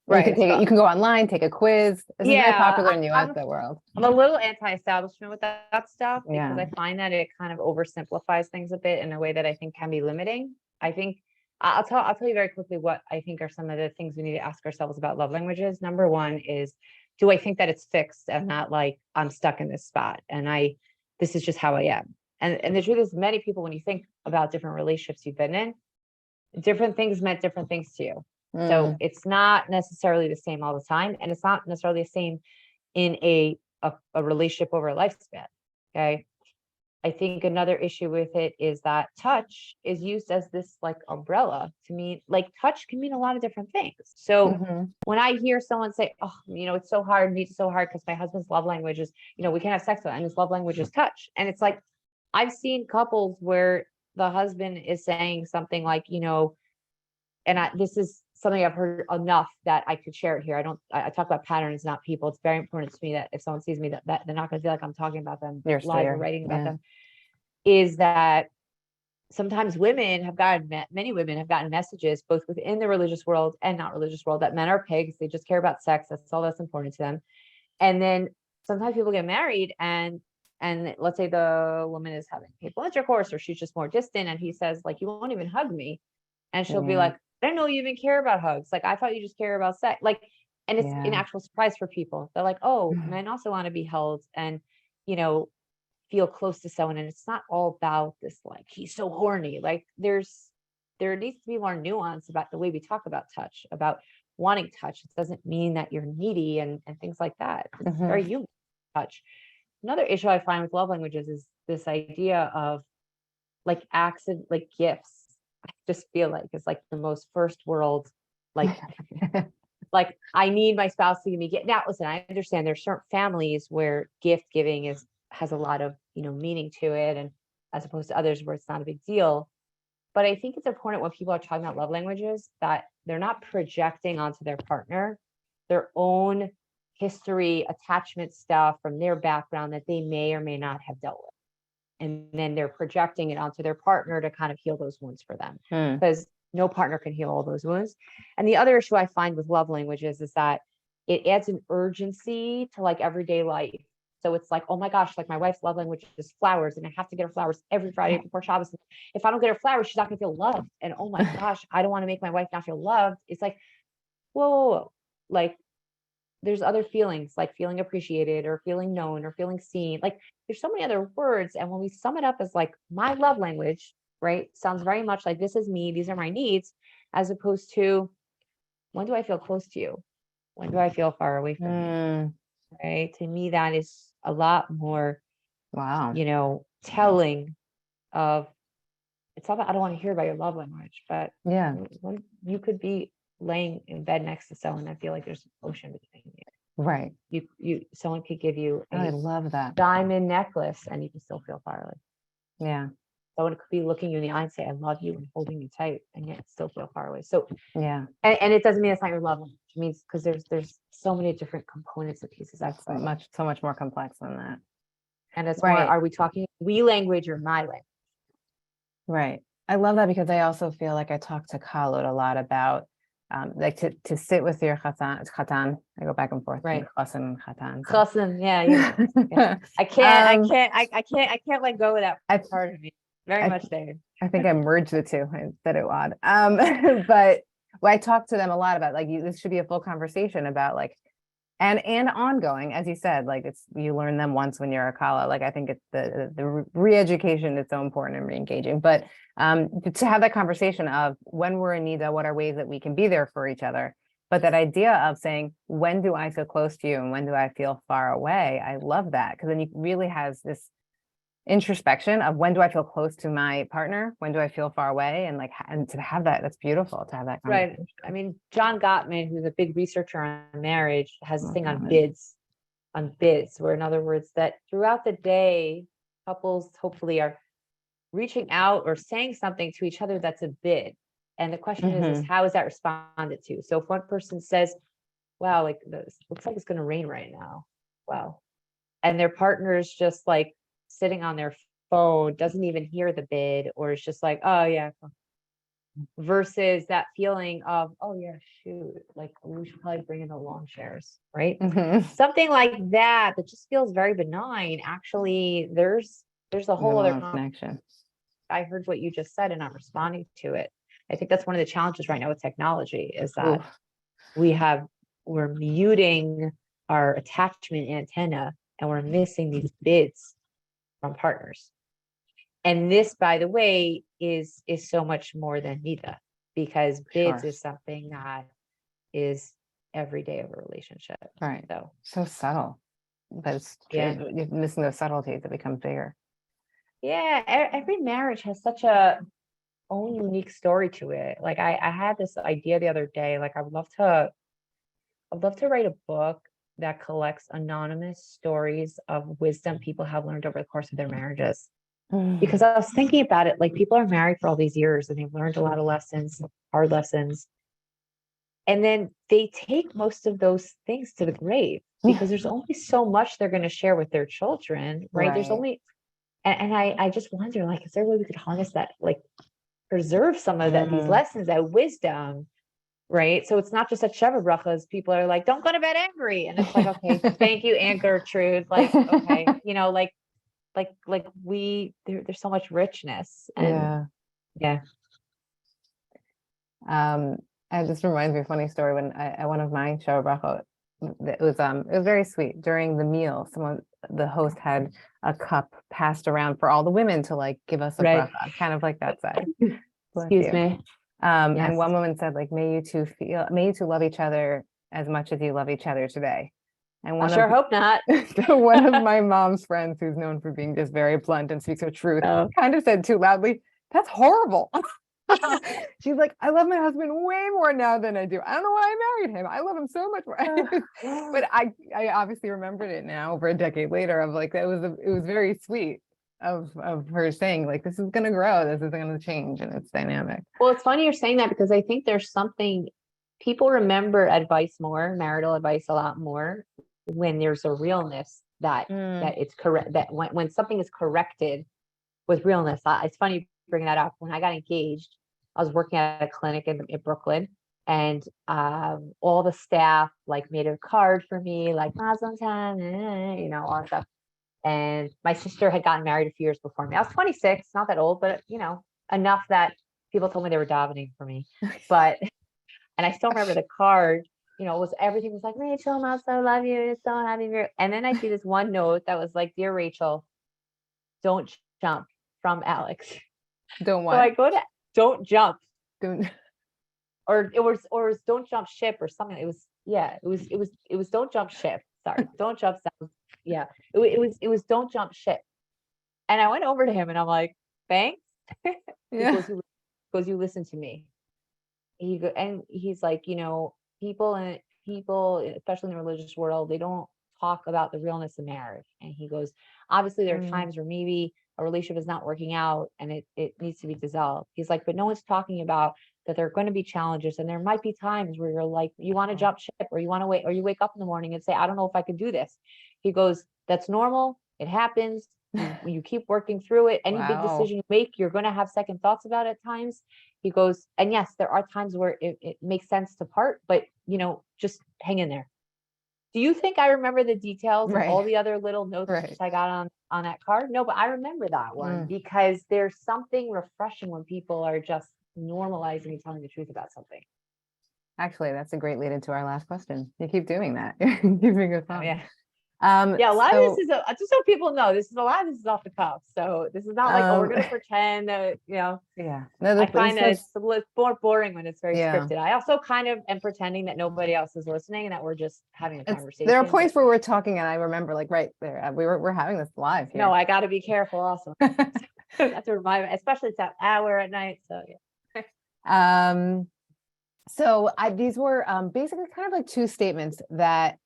You can Right. take it, you can go online, take a quiz. This is very popular in the I'm Yoetzet world. I'm a little anti-establishment with that stuff because Yeah. I find that it kind of oversimplifies things a bit in a way that I think can be limiting. I think I'll tell you very quickly what I think are some of the things we need to ask ourselves about love languages. Number one is, do I think that it's fixed and not like I'm stuck in this spot and this is just how I am? And the truth is, many people, when you think about different relationships you've been in, different things meant different things to you. So it's not necessarily the same all the time, and it's not necessarily the same in a relationship over a lifespan. Okay. I think another issue with it is that touch is used as this like umbrella to mean, like, touch can mean a lot of different things. So when I hear someone say, oh, it's so hard, me, it's so hard because my husband's love language is, we can't have sex with him, and his love language is touch. And it's like, I've seen couples where the husband is saying something like, this is something I've heard enough that I could share it here. I talk about patterns, not people. It's very important to me that if someone sees me, that they're not going to feel like I'm talking about them live or writing about them. Is that sometimes many women have gotten messages both within the religious world and not religious world that men are pigs. They just care about sex. That's all that's important to them. And then sometimes people get married and let's say the woman is having painful intercourse or she's just more distant, and he says like, you won't even hug me. And she'll be like, I didn't know you even care about hugs. Like, I thought you just care about sex. Like, and it's an actual surprise for people. They're like, oh, men also want to be held and, feel close to someone. And it's not all about this, like, he's so horny. Like there needs to be more nuance about the way we talk about touch, about wanting touch. It doesn't mean that you're needy and things like that. It's very human touch. Another issue I find with love languages is this idea of like acts of like gifts. I just feel like it's like the most first world, like, like I need my spouse to give me gift. Now, listen, I understand there's certain families where gift giving has a lot of, meaning to it, and as opposed to others where it's not a big deal. But I think it's important when people are talking about love languages that they're not projecting onto their partner their own history, attachment stuff from their background that they may or may not have dealt with. And then they're projecting it onto their partner to kind of heal those wounds for them, because no partner can heal all those wounds. And the other issue I find with love languages is that it adds an urgency to like everyday life. So it's like, oh my gosh, like my wife's love language is flowers, and I have to get her flowers every Friday before Shabbos. If I don't get her flowers, she's not gonna feel loved. And oh my gosh, I don't want to make my wife not feel loved. It's like, whoa. Like there's other feelings, like feeling appreciated or feeling known or feeling seen. Like there's so many other words. And when we sum it up as like my love language, right, sounds very much like this is me, these are my needs, as opposed to when do I feel close to you? When do I feel far away from you? Right. To me, that is a lot more, telling of, it's not that I don't want to hear about your love language, but when you could be laying in bed next to someone and feel like there's an ocean between you. Right. Someone could give you I love that diamond necklace and you can still feel far away. Yeah. Someone could be looking you in the eye and say, I love you, and holding you tight, and yet still feel far away. So and it doesn't mean it's not your love language. It means because there's so many different components and pieces. That's so much more complex than that. And it's more, are we talking we language or my language? Right. I love that because I also feel like I talk to Khaled a lot about like to sit with your khatan. I go back and forth. Right. Khatan, khatan. Khatan, yeah. I can't let go of that part of me. Very much there. I think I merged the two. I said it odd. But I talk to them a lot about like this should be a full conversation about like and ongoing, as you said, like you learn them once when you're a kala. Like I think it's the re-education is so important and re-engaging. But to have that conversation of when we're in need, what are ways that we can be there for each other. But that idea of saying, when do I feel close to you and when do I feel far away? I love that, because then you really has this introspection of when do I feel close to my partner, when do I feel far away, and to have that, that's beautiful to have that conversation. Right. I mean, John Gottman, who's a big researcher on marriage, has this thing on bids, where in other words, that throughout the day, couples hopefully are reaching out or saying something to each other that's a bid. And the question is how is that responded to? So if one person says, wow, like this looks like it's going to rain right now. Wow. And their partner's just like sitting on their phone, doesn't even hear the bid, or it's just like, oh yeah, versus that feeling of, oh yeah, shoot, like we should probably bring in the lawn chairs, right? Something like that just feels very benign. Actually, there's a whole other connection. I heard what you just said and I'm responding to it. I think that's one of the challenges right now with technology is that we're muting our attachment antenna and we're missing these bids from partners. And this, by the way, is so much more than Nita, because bids is something that is every day of a relationship. Right. So subtle. But you're missing those subtleties that become bigger. Yeah, every marriage has such a own unique story to it. Like I had this idea the other day, like I'd love to write a book that collects anonymous stories of wisdom people have learned over the course of their marriages. Because I was thinking about it, like people are married for all these years and they've learned a lot of lessons, hard lessons. And then they take most of those things to the grave because there's only so much they're going to share with their children, right? There's only, and I just wonder, like, is there a way we could harness that, like preserve some of that, these lessons, that wisdom, right? So it's not just at Sheva Brachas, people are like, don't go to bed angry. And it's like, okay, thank you, Aunt Gertrude. Like, okay, you know, like there's so much richness. And and this reminds me of a funny story when I one of my Sheva Brachot, it was very sweet. During the meal, the host had a cup passed around for all the women to like give us a bracha, kind of like that side. Excuse me. And one woman said, like, may you two love each other as much as you love each other today. And I sure hope not. One of my mom's friends, who's known for being just very blunt and speaks her truth, kind of said too loudly, "That's horrible." She's like, "I love my husband way more now than I do. I don't know why I married him. I love him so much more." But I obviously remembered it now over a decade later of like, it was very sweet of her saying like, this is going to grow, this is going to change, and it's dynamic. Well, it's funny you're saying that because I think there's something, people remember advice more, marital advice a lot more when there's a realness that it's correct, that when something is corrected with realness. It's funny you bring that up. When I got engaged, I was working at a clinic in Brooklyn, and all the staff like made a card for me, like Muslim time, you know, all that stuff. And my sister had gotten married a few years before me. I was 26, not that old, but you know, enough that people told me they were davening for me. But and I still remember the card, you know, everything was like, Rachel, I so love you, it's so happy. And then I see this one note that was like, dear Rachel, don't jump, from Alex. Don't what? So I go to don't jump. Don't. Or it was don't jump ship or something. It was don't jump ship. Sorry, don't jump sounds. Yeah, it was don't jump ship. And I went over to him and I'm like, thanks. Because you listen to me. And he's like, you know, people, especially in the religious world, they don't talk about the realness of marriage. And he goes, obviously there are times where maybe a relationship is not working out and it needs to be dissolved. He's like, but no one's talking about that there are going to be challenges, and there might be times where you're like, you want to jump ship, or you want to wait, or you wake up in the morning and say, I don't know if I could do this. He goes, that's normal. It happens. You keep working through it. Any big decision you make, you're going to have second thoughts about it at times. He goes, and yes, there are times where it makes sense to part, but you know, just hang in there. Do you think I remember the details of all the other little notes I got on that card? No, but I remember that one because there's something refreshing when people are just normalizing and telling the truth about something. Actually, that's a great lead into our last question. You keep doing that. You're keeping us on. A lot of this is just so people know, a lot of this is off the cuff. So this is not like, oh, we're gonna pretend that, you know. No, I find that it's a little more boring when it's very scripted. I also kind of am pretending that nobody else is listening and that we're just having a conversation. There are points where we're talking and I remember like right there, we're having this live here. No, I got to be careful also. That's a reminder, especially it's that hour at night. So these were basically kind of like two statements that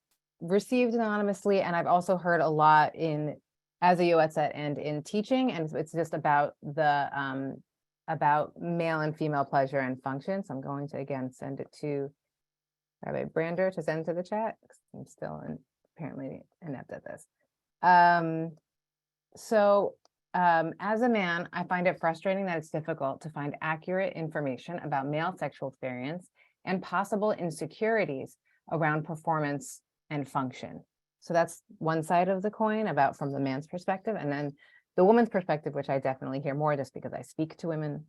received anonymously, and I've also heard a lot as a Yoetzet and in teaching, and it's just about the about male and female pleasure and function. So I'm going to again send it to Rabbi Brander to send to the chat because I'm still apparently inept at this. So As a man, I find it frustrating that it's difficult to find accurate information about male sexual experience and possible insecurities around performance and function. So that's one side of the coin about from the man's perspective. And then the woman's perspective, which I definitely hear more just because I speak to women.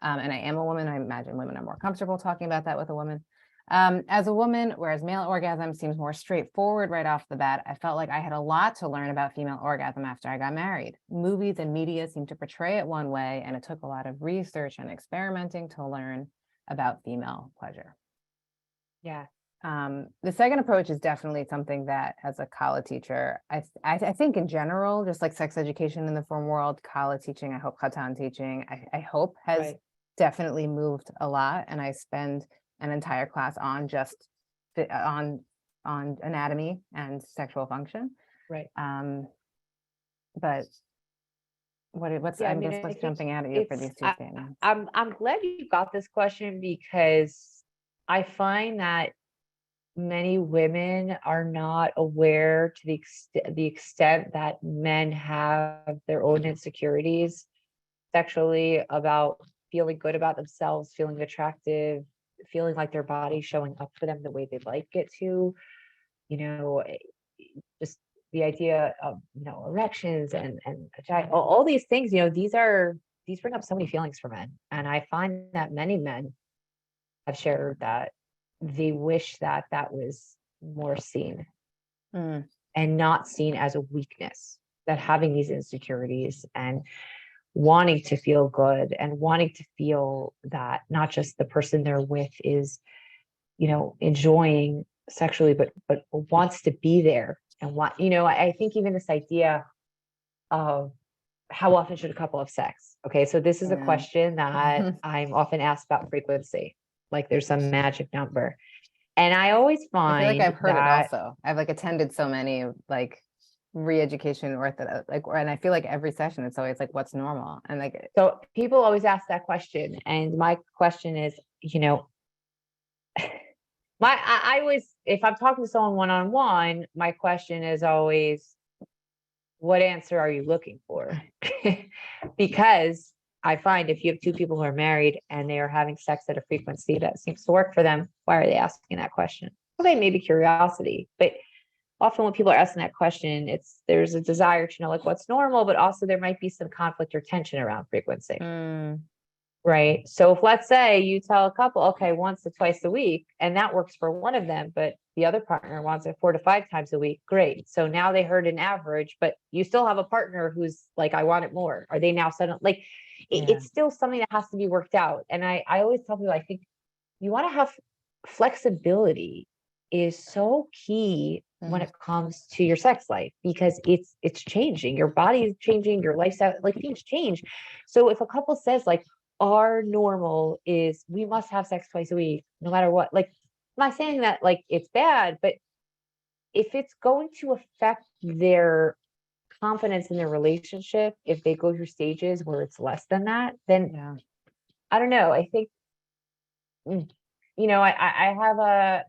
And I am a woman. I imagine women are more comfortable talking about that with a woman. As a woman, whereas male orgasm seems more straightforward right off the bat, I felt like I had a lot to learn about female orgasm after I got married. Movies and media seem to portray it one way, and it took a lot of research and experimenting to learn about female pleasure. Yeah. The second approach is definitely something that as a college teacher, I think in general, just like sex education in the form world, college teaching, I hope Khatan teaching, I hope has definitely moved a lot. And I spend an entire class on just on anatomy and sexual function. Right. But what's Yeah, I'm just like jumping out at you for these two statements. I'm glad you got this question because I find that many women are not aware to the extent that men have their own insecurities sexually about feeling good about themselves, feeling attractive, feeling like their body's showing up for them the way they'd like it to, just the idea of, erections and all these things, these bring up so many feelings for men. And I find that many men have shared that they wish that was more seen and not seen as a weakness, that having these insecurities and wanting to feel good and wanting to feel that not just the person they're with is, enjoying sexually, but wants to be there and I think even this idea of how often should a couple have sex? Okay. So this is a question that I'm often asked about frequency. Like there's some magic number. And I always find I feel like I've heard it also. I've like attended so many like re-education and I feel like every session it's always like, what's normal? And like, so people always ask that question. And my question is, I always, if I'm talking to someone one-on-one, my question is always, what answer are you looking for? Because I find if you have two people who are married and they are having sex at a frequency that seems to work for them, why are they asking that question? Well, they may be curiosity, but often when people are asking that question, there's a desire to know like what's normal, but also there might be some conflict or tension around frequency. Right. So if let's say you tell a couple, okay, once or twice a week, and that works for one of them, but the other partner wants it 4 to 5 times a week. Great. So now they heard an average, but you still have a partner who's like, I want it more. Are they now suddenly like, it's still something that has to be worked out. And I always tell people, I think you want to have flexibility is so key when it comes to your sex life, because it's changing, your body is changing, your lifestyle, like things change. So if a couple says like, our normal is we must have sex twice a week, no matter what. Like, I'm not saying that like it's bad, but if it's going to affect their confidence in their relationship, if they go through stages where it's less than that, then I don't know. I think, I have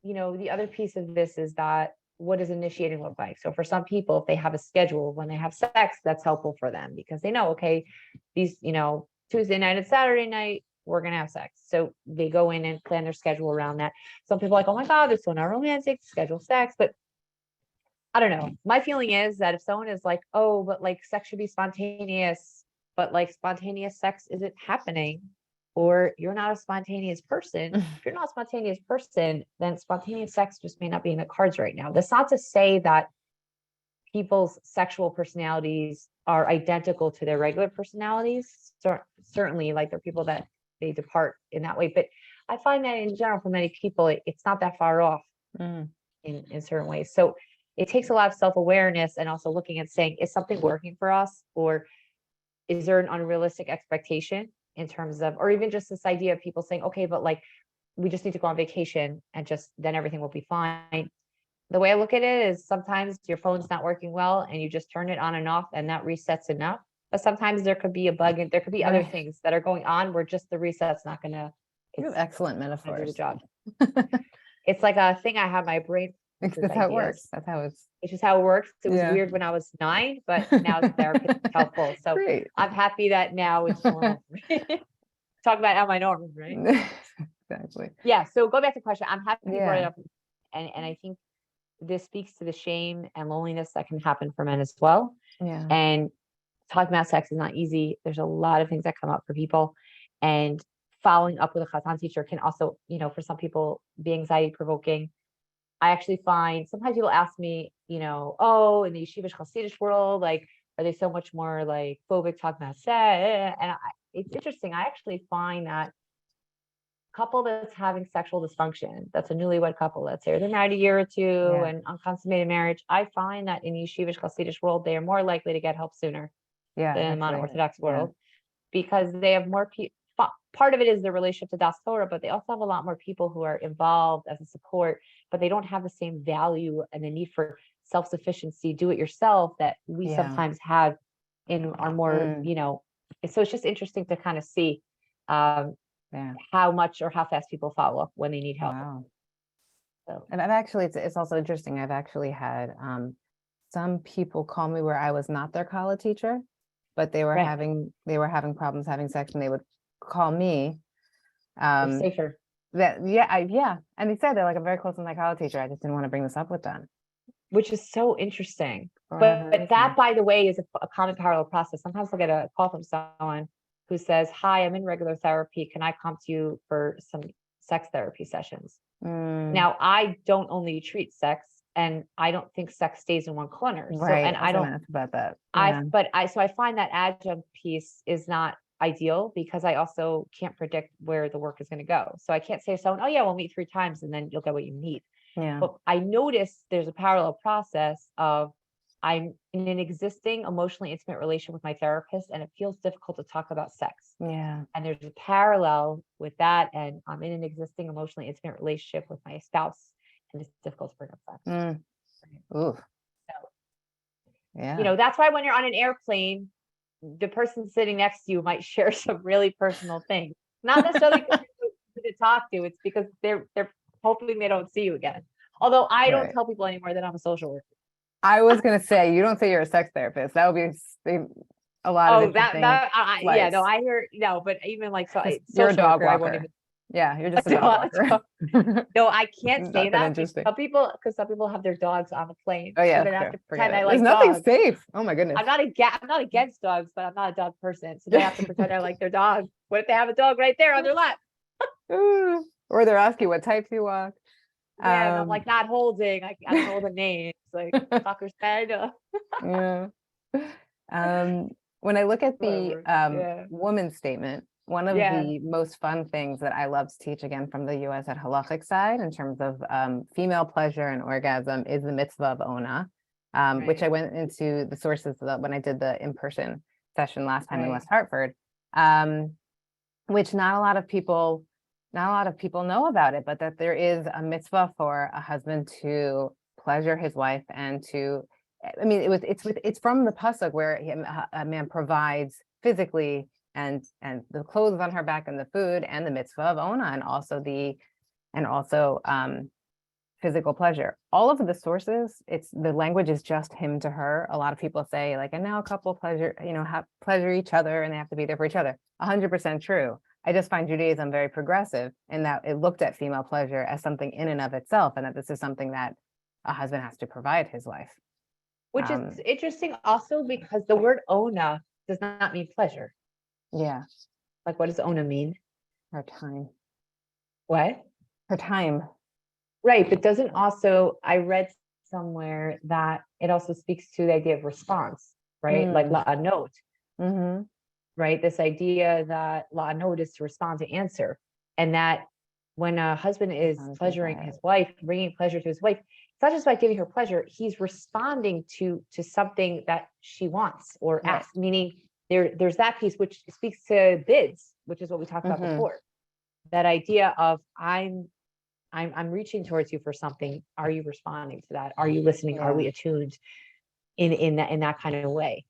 the other piece of this is that what does initiating look like? So for some people, if they have a schedule when they have sex, that's helpful for them because they know, okay, these, Tuesday night and Saturday night, we're going to have sex. So they go in and plan their schedule around that. Some people are like, oh my God, they're so not romantic, schedule sex. But I don't know. My feeling is that if someone is like, oh, but like sex should be spontaneous, but like spontaneous sex isn't happening, or you're not a spontaneous person. If you're not a spontaneous person, then spontaneous sex just may not be in the cards right now. That's not to say that people's sexual personalities are identical to their regular personalities. Certainly, like there are people that they depart in that way. But I find that in general, for many people, it's not that far off in certain ways. So it takes a lot of self-awareness and also looking at saying, is something working for us? Or is there an unrealistic expectation? In terms of, or even just this idea of people saying, okay, but like, we just need to go on vacation and just then everything will be fine. The way I look at it is sometimes your phone's not working well and you just turn it on and off and that resets enough. But sometimes there could be a bug and there could be other things that are going on where just the reset's not going to. You have excellent Do metaphors. the job. It's like a thing I have my brain. That's this how it idea. works. That's how it's. It's just how it works. It was Yeah. weird when I was 9, but now the therapist is helpful. So Great. I'm happy that now it's normal. Talk about how my normal, right? Exactly. Yeah. So go back to the question. I'm happy you brought it Yeah. up. And I think this speaks to the shame and loneliness that can happen for men as well. Yeah. And talking about sex is not easy. There's a lot of things that come up for people. And following up with a Chatan teacher can also, for some people be anxiety provoking. I actually find sometimes people ask me, oh, in the yeshivish Hasidish world, like, are they so much more like phobic talking about sex? And it's interesting. I actually find that couple that's having sexual dysfunction, that's a newlywed couple, let's say, they're married a year or two and unconsummated marriage. I find that in the yeshivish Hasidish world, they are more likely to get help sooner than in the non-Orthodox world because they have more people. Part of it is the relationship to Das Torah, but they also have a lot more people who are involved as a support, but they don't have the same value and the need for self-sufficiency, do it yourself that we sometimes have in our more, so it's just interesting to kind of see how much or how fast people follow up when they need help. Wow. So. And I've actually, it's also interesting. I've actually had some people call me where I was not their college teacher, but they were having problems having sex, and they would call me. Safer. And they said they're like, I'm very close to my college teacher. I just didn't want to bring this up with them. Which is so interesting. But that, by the way, is a common parallel process. Sometimes I'll get a call from someone who says, hi, I'm in regular therapy. Can I come to you for some sex therapy sessions? Now, I don't only treat sex, and I don't think sex stays in one corner. Right. So, and I don't ask about that. So I find that adjunct piece is not ideal because I also can't predict where the work is going to go. So I can't say to someone, oh yeah, we'll meet 3 times and then you'll get what you need. Yeah. But I notice there's a parallel process of I'm in an existing emotionally intimate relation with my therapist, and it feels difficult to talk about sex. Yeah. And there's a parallel with that. And I'm in an existing emotionally intimate relationship with my spouse, and it's difficult to bring up sex. Ooh. So, that's why when you're on an airplane, the person sitting next to you might share some really personal things. Not necessarily because you're to talk to, it's because they're hoping they don't see you again. Although I don't tell people anymore that I'm a social worker. I was gonna say, you don't say you're a sex therapist. That would be a lot of I hear but even like you're a dog worker, walker. You're just a dog walker. No, I can't say that. Interesting. Some people have their dogs on the plane. Oh yeah, so they have to pretend I like There's nothing dogs. safe. Oh my goodness. I'm not against dogs, but I'm not a dog person. So they have to pretend I like their dog. What if they have a dog right there on their lap? Or they're asking what types you walk. Yeah, and I'm like not holding. I don't know the names, like soccer said. When I look at the woman's statement, one of the most fun things that I love to teach, again from the Yoetzet halachic side, in terms of female pleasure and orgasm, is the mitzvah of ona, which I went into the sources when I did the in-person session last time in West Hartford, which not a lot of people know about it, but that there is a mitzvah for a husband to pleasure his wife and to, it's from the pasuk where a man provides physically and the clothes on her back and the food and the mitzvah of ona and also physical pleasure. All of the sources, the language is just him to her. A lot of people say like, and now a couple pleasure each other and they have to be there for each other. 100% true. I just find Judaism very progressive in that it looked at female pleasure as something in and of itself, and that this is something that a husband has to provide his wife. Which is interesting also because the word ona does not mean pleasure. Yeah. Like, what does ona mean? Her time. What? Her time. Right, but doesn't also, I read somewhere that it also speaks to the idea of response, right? Like la'anot. Mm-hmm. Right? This idea that la'anot is to respond, to answer. And that when a husband is pleasuring his wife, bringing pleasure to his wife, it's not just about giving her pleasure, he's responding to something that she wants or asks, meaning there's that piece which speaks to bids, which is what we talked about before. That idea of I'm reaching towards you for something. Are you responding to that? Are you listening? Yeah. Are we attuned in that kind of way?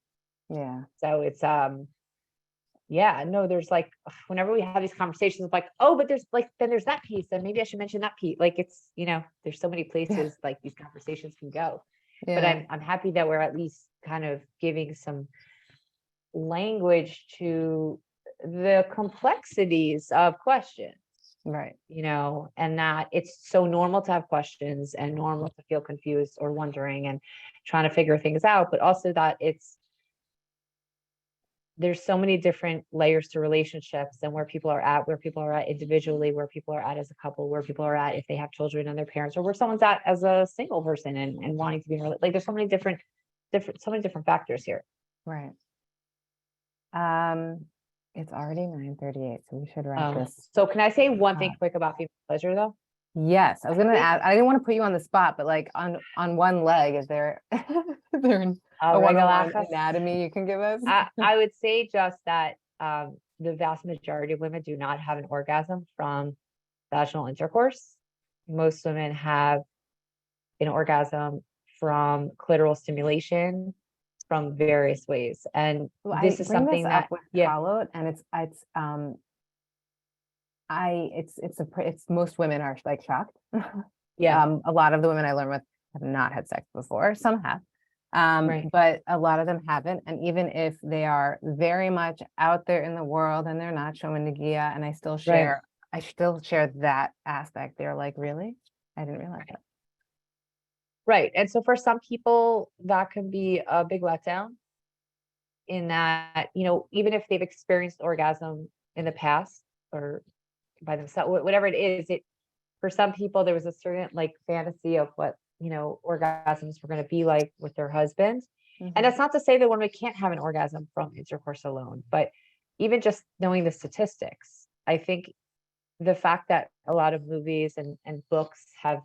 Yeah. So it's yeah, no, there's like, whenever we have these conversations, it's like, oh, but there's like, then there's that piece, and maybe I should mention that piece. Like, it's, there's so many places like these conversations can go. But Yeah, I'm happy that we're at least kind of giving some language to the complexities of questions, right. and that it's so normal to have questions and normal to feel confused or wondering and trying to figure things out, but also that there's so many different layers to relationships and where people are at individually, where people are at as a couple, where people are at if they have children and their parents, or where someone's at as a single person and wanting to be in like there's so many different factors here. Right. It's already 9:38, so we should wrap this. So can I say one thing quick about female pleasure though? Yes, I was gonna ask. I didn't want to put you on the spot, but like on one leg, is there is there a one-on-one anatomy you can give us? I would say just that the vast majority of women do not have an orgasm from vaginal intercourse. Most women have an orgasm from clitoral stimulation from various ways, and Well, this is something that followed, and it's most women are like shocked. A lot of the women I learn with have not had sex before. Some have, but a lot of them haven't. And even if they are very much out there in the world and they're not showing Nagia, and I still share that aspect. They're like, really? I didn't realize that. Right. And so for some people that can be a big letdown in that, even if they've experienced orgasm in the past or by themselves, whatever it is, for some people, there was a certain like fantasy of what, orgasms were going to be like with their husband. Mm-hmm. And that's not to say that women can't have an orgasm from intercourse alone, but even just knowing the statistics, I think the fact that a lot of movies and books have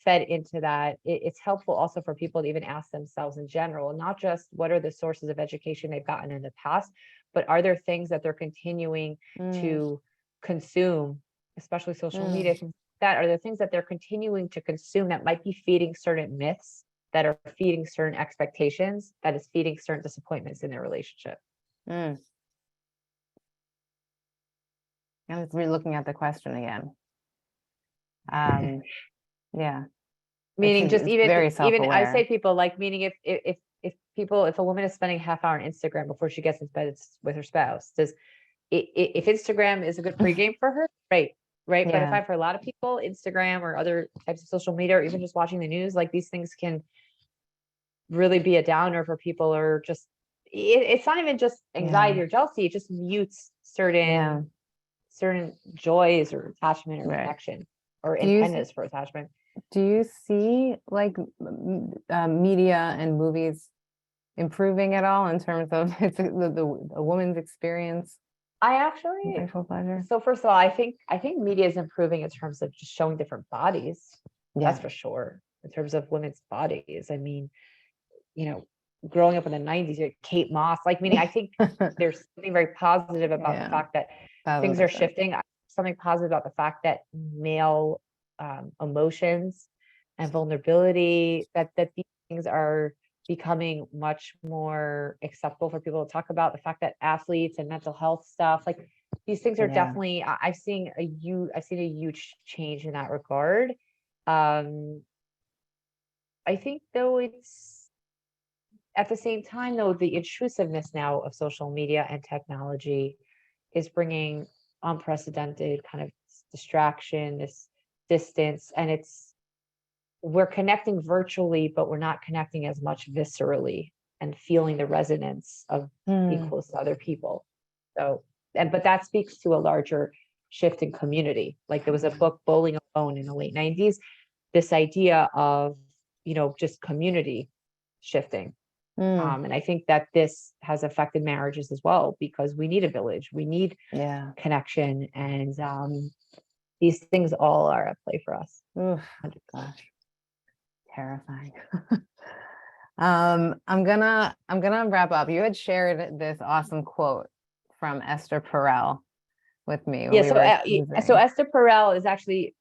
fed into that, it's helpful also for people to even ask themselves in general, not just what are the sources of education they've gotten in the past, but are there things that they're continuing to consume, especially social media, that are the things that they're continuing to consume that might be feeding certain myths, that are feeding certain expectations, that is feeding certain disappointments in their relationship. I was re-looking at the question again. Yeah. Meaning just even I say people like, meaning if a woman is spending half hour on Instagram before she gets into bed with her spouse, if Instagram is a good pregame for her, right. Yeah. But if for a lot of people, Instagram or other types of social media, or even just watching the news, like these things can really be a downer for people, or just, it's not even just anxiety or jealousy. It just mutes certain joys or attachment or connection or intendedness for attachment. Do you see like media and movies improving at all in terms of the woman's experience? I actually, sexual pleasure. So first of all, I think media is improving in terms of just showing different bodies. Yeah. That's for sure. In terms of women's bodies, I mean, growing up in the 90s, Kate Moss, meaning I think there's something very positive about the fact that things are shifting. Something positive about the fact that male emotions and vulnerability, that these things are becoming much more acceptable for people to talk about. The fact that athletes and mental health stuff, like these things are definitely, I've seen a huge change in that regard. I think though it's at the same time though, the intrusiveness now of social media and technology is bringing unprecedented kind of distraction, this distance, and we're connecting virtually, but we're not connecting as much viscerally and feeling the resonance of being close to other people. So, but that speaks to a larger shift in community. Like there was a book, Bowling Alone, in the late 90s, this idea of, just community shifting. And I think that this has affected marriages as well, because we need a village, we need connection, and these things all are at play for us. Oof, gosh, terrifying. I'm gonna wrap up. You had shared this awesome quote from Esther Perel with me. So Esther Perel is actually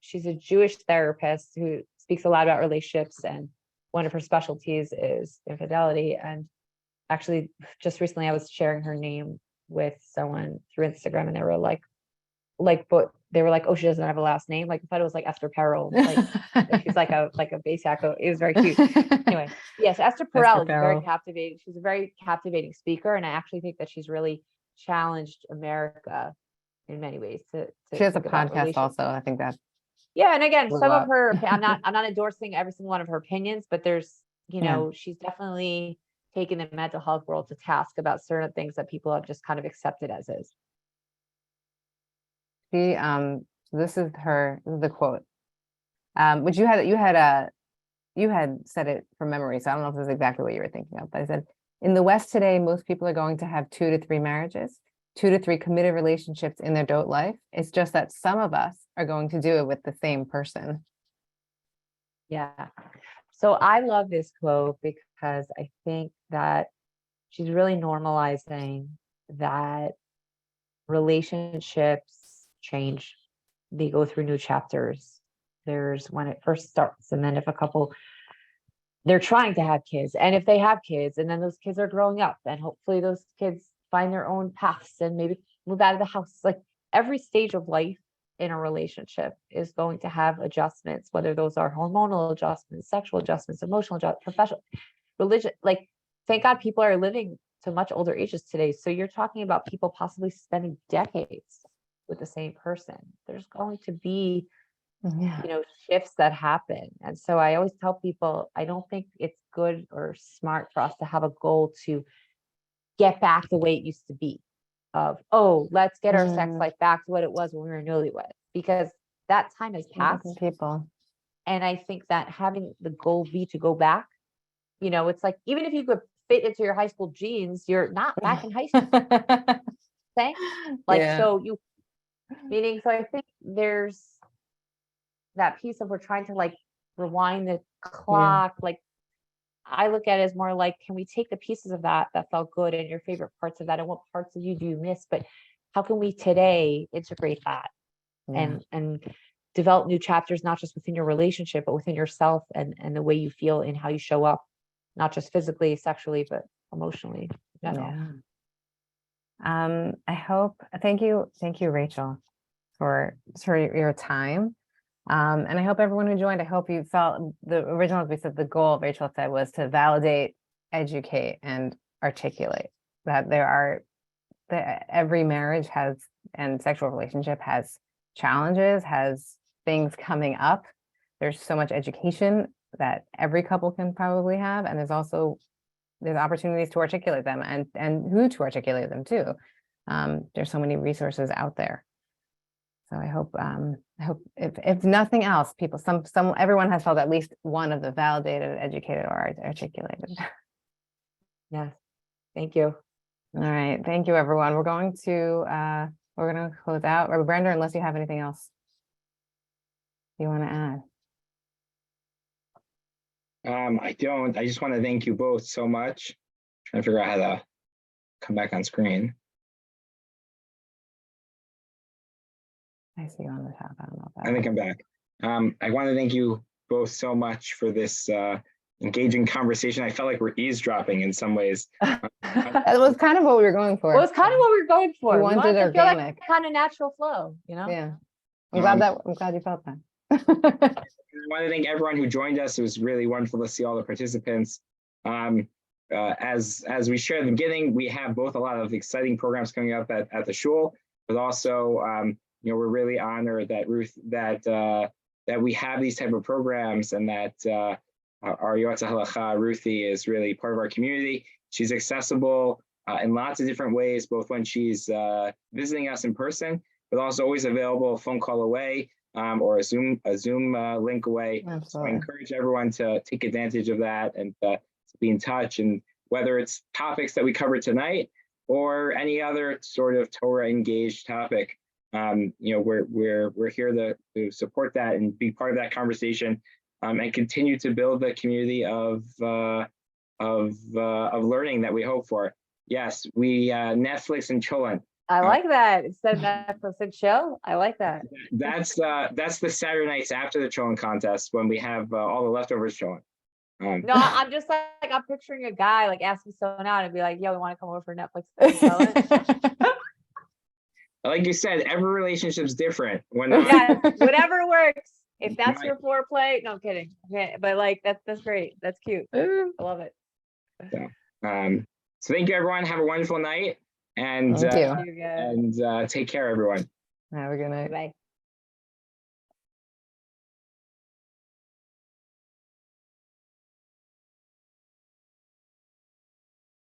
she's a Jewish therapist who speaks a lot about relationships, and one of her specialties is infidelity. And actually, just recently, I was sharing her name with someone through Instagram, and they were but they were like, oh, she doesn't have a last name. Like, I thought it was like Esther Perel, like she's like a base yakko. It was very cute. Anyway, yes, Esther Perel is very captivating. She's a very captivating speaker, and I actually think that she's really challenged America in many ways. She has a podcast also. I think that. Yeah, and again, some of her, I'm not endorsing every single one of her opinions, but there's, she's definitely taken the mental health world to task about certain things that people have just kind of accepted as is. This is the quote, which you had said it from memory, so I don't know if this is exactly what you were thinking of, but I said, in the West today, most people are going to have 2 to 3 marriages, 2 to 3 committed relationships in their adult life. It's just that some of us are going to do it with the same person. Yeah. So I love this quote because I think that she's really normalizing that relationships change. They go through new chapters. There's when it first starts, and then if a couple, they're trying to have kids, and if they have kids, and then those kids are growing up, and hopefully those kids find their own paths and maybe move out of the house. Like every stage of life in a relationship is going to have adjustments, whether those are hormonal adjustments, sexual adjustments, emotional adjustments, professional, religion. Like, thank God people are living to much older ages today. So you're talking about people possibly spending decades with the same person. There's going to be, shifts that happen. And so I always tell people, I don't think it's good or smart for us to have a goal to get back the way it used to be of, oh, let's get our sex life back to what it was when we were newlyweds, because that time has passed. People. And I think that having the goal be to go back, it's like, even if you could fit into your high school jeans, you're not back in high school. So I think there's that piece of, we're trying to like rewind the clock. Like, I look at it as more like, can we take the pieces of that felt good and your favorite parts of that, and what parts of you do you miss, but how can we today integrate that and develop new chapters, not just within your relationship, but within yourself and the way you feel and how you show up, not just physically, sexually, but emotionally in general. Thank you, Rachel, for your time. And I hope everyone who joined, I hope you felt the original, we said the goal, Rachel said, was to validate, educate, and articulate that every marriage and sexual relationship has challenges, has things coming up. There's so much education that every couple can probably have. And there's opportunities to articulate them and who to articulate them to. There's so many resources out there. So I hope if nothing else, everyone has felt at least one of the validated, educated, or articulated. Yes. Thank you. All right. Thank you, everyone. We're going to close out. Brenda, unless you have anything else you want to add. I don't. I just want to thank you both so much. Trying to figure out how to come back on screen. I see you on the top. I don't know if I think I'm back. I want to thank you both so much for this engaging conversation. I felt like we're eavesdropping in some ways. That was kind of what we were going for. Well, it's kind of what we were going for. We wanted organic, kind of natural flow, Yeah. I'm glad you felt that. I want to thank everyone who joined us. It was really wonderful to see all the participants. As we shared at the beginning, we have both a lot of exciting programs coming up at the shul, but also we're really honored that that we have these type of programs, and that our Yoetzet Halacha, Ruthie, is really part of our community. She's accessible in lots of different ways, both when she's visiting us in person, but also always available a phone call away or a Zoom link away. Absolutely. So I encourage everyone to take advantage of that and to be in touch. And whether it's topics that we covered tonight or any other sort of Torah engaged topic, we're here to support that and be part of that conversation, and continue to build the community of learning that we hope for. Yes, we Netflix and Shulman. I like that. Instead of Netflix and chill, I like that. That's the Saturday nights after the Shulman contest when we have all the leftovers showing. Um, No, I'm just like, I'm picturing a guy like asking someone out and be like, "Yo, we want to come over for Netflix." like you said, every relationship's different. When Yeah, whatever works. If that's My- your foreplay, no I'm kidding. Okay, but like that's great. That's cute. I love it. So thank you, everyone. Have a wonderful night, and Thank you. See you guys. take care, everyone. Have a good night. Bye.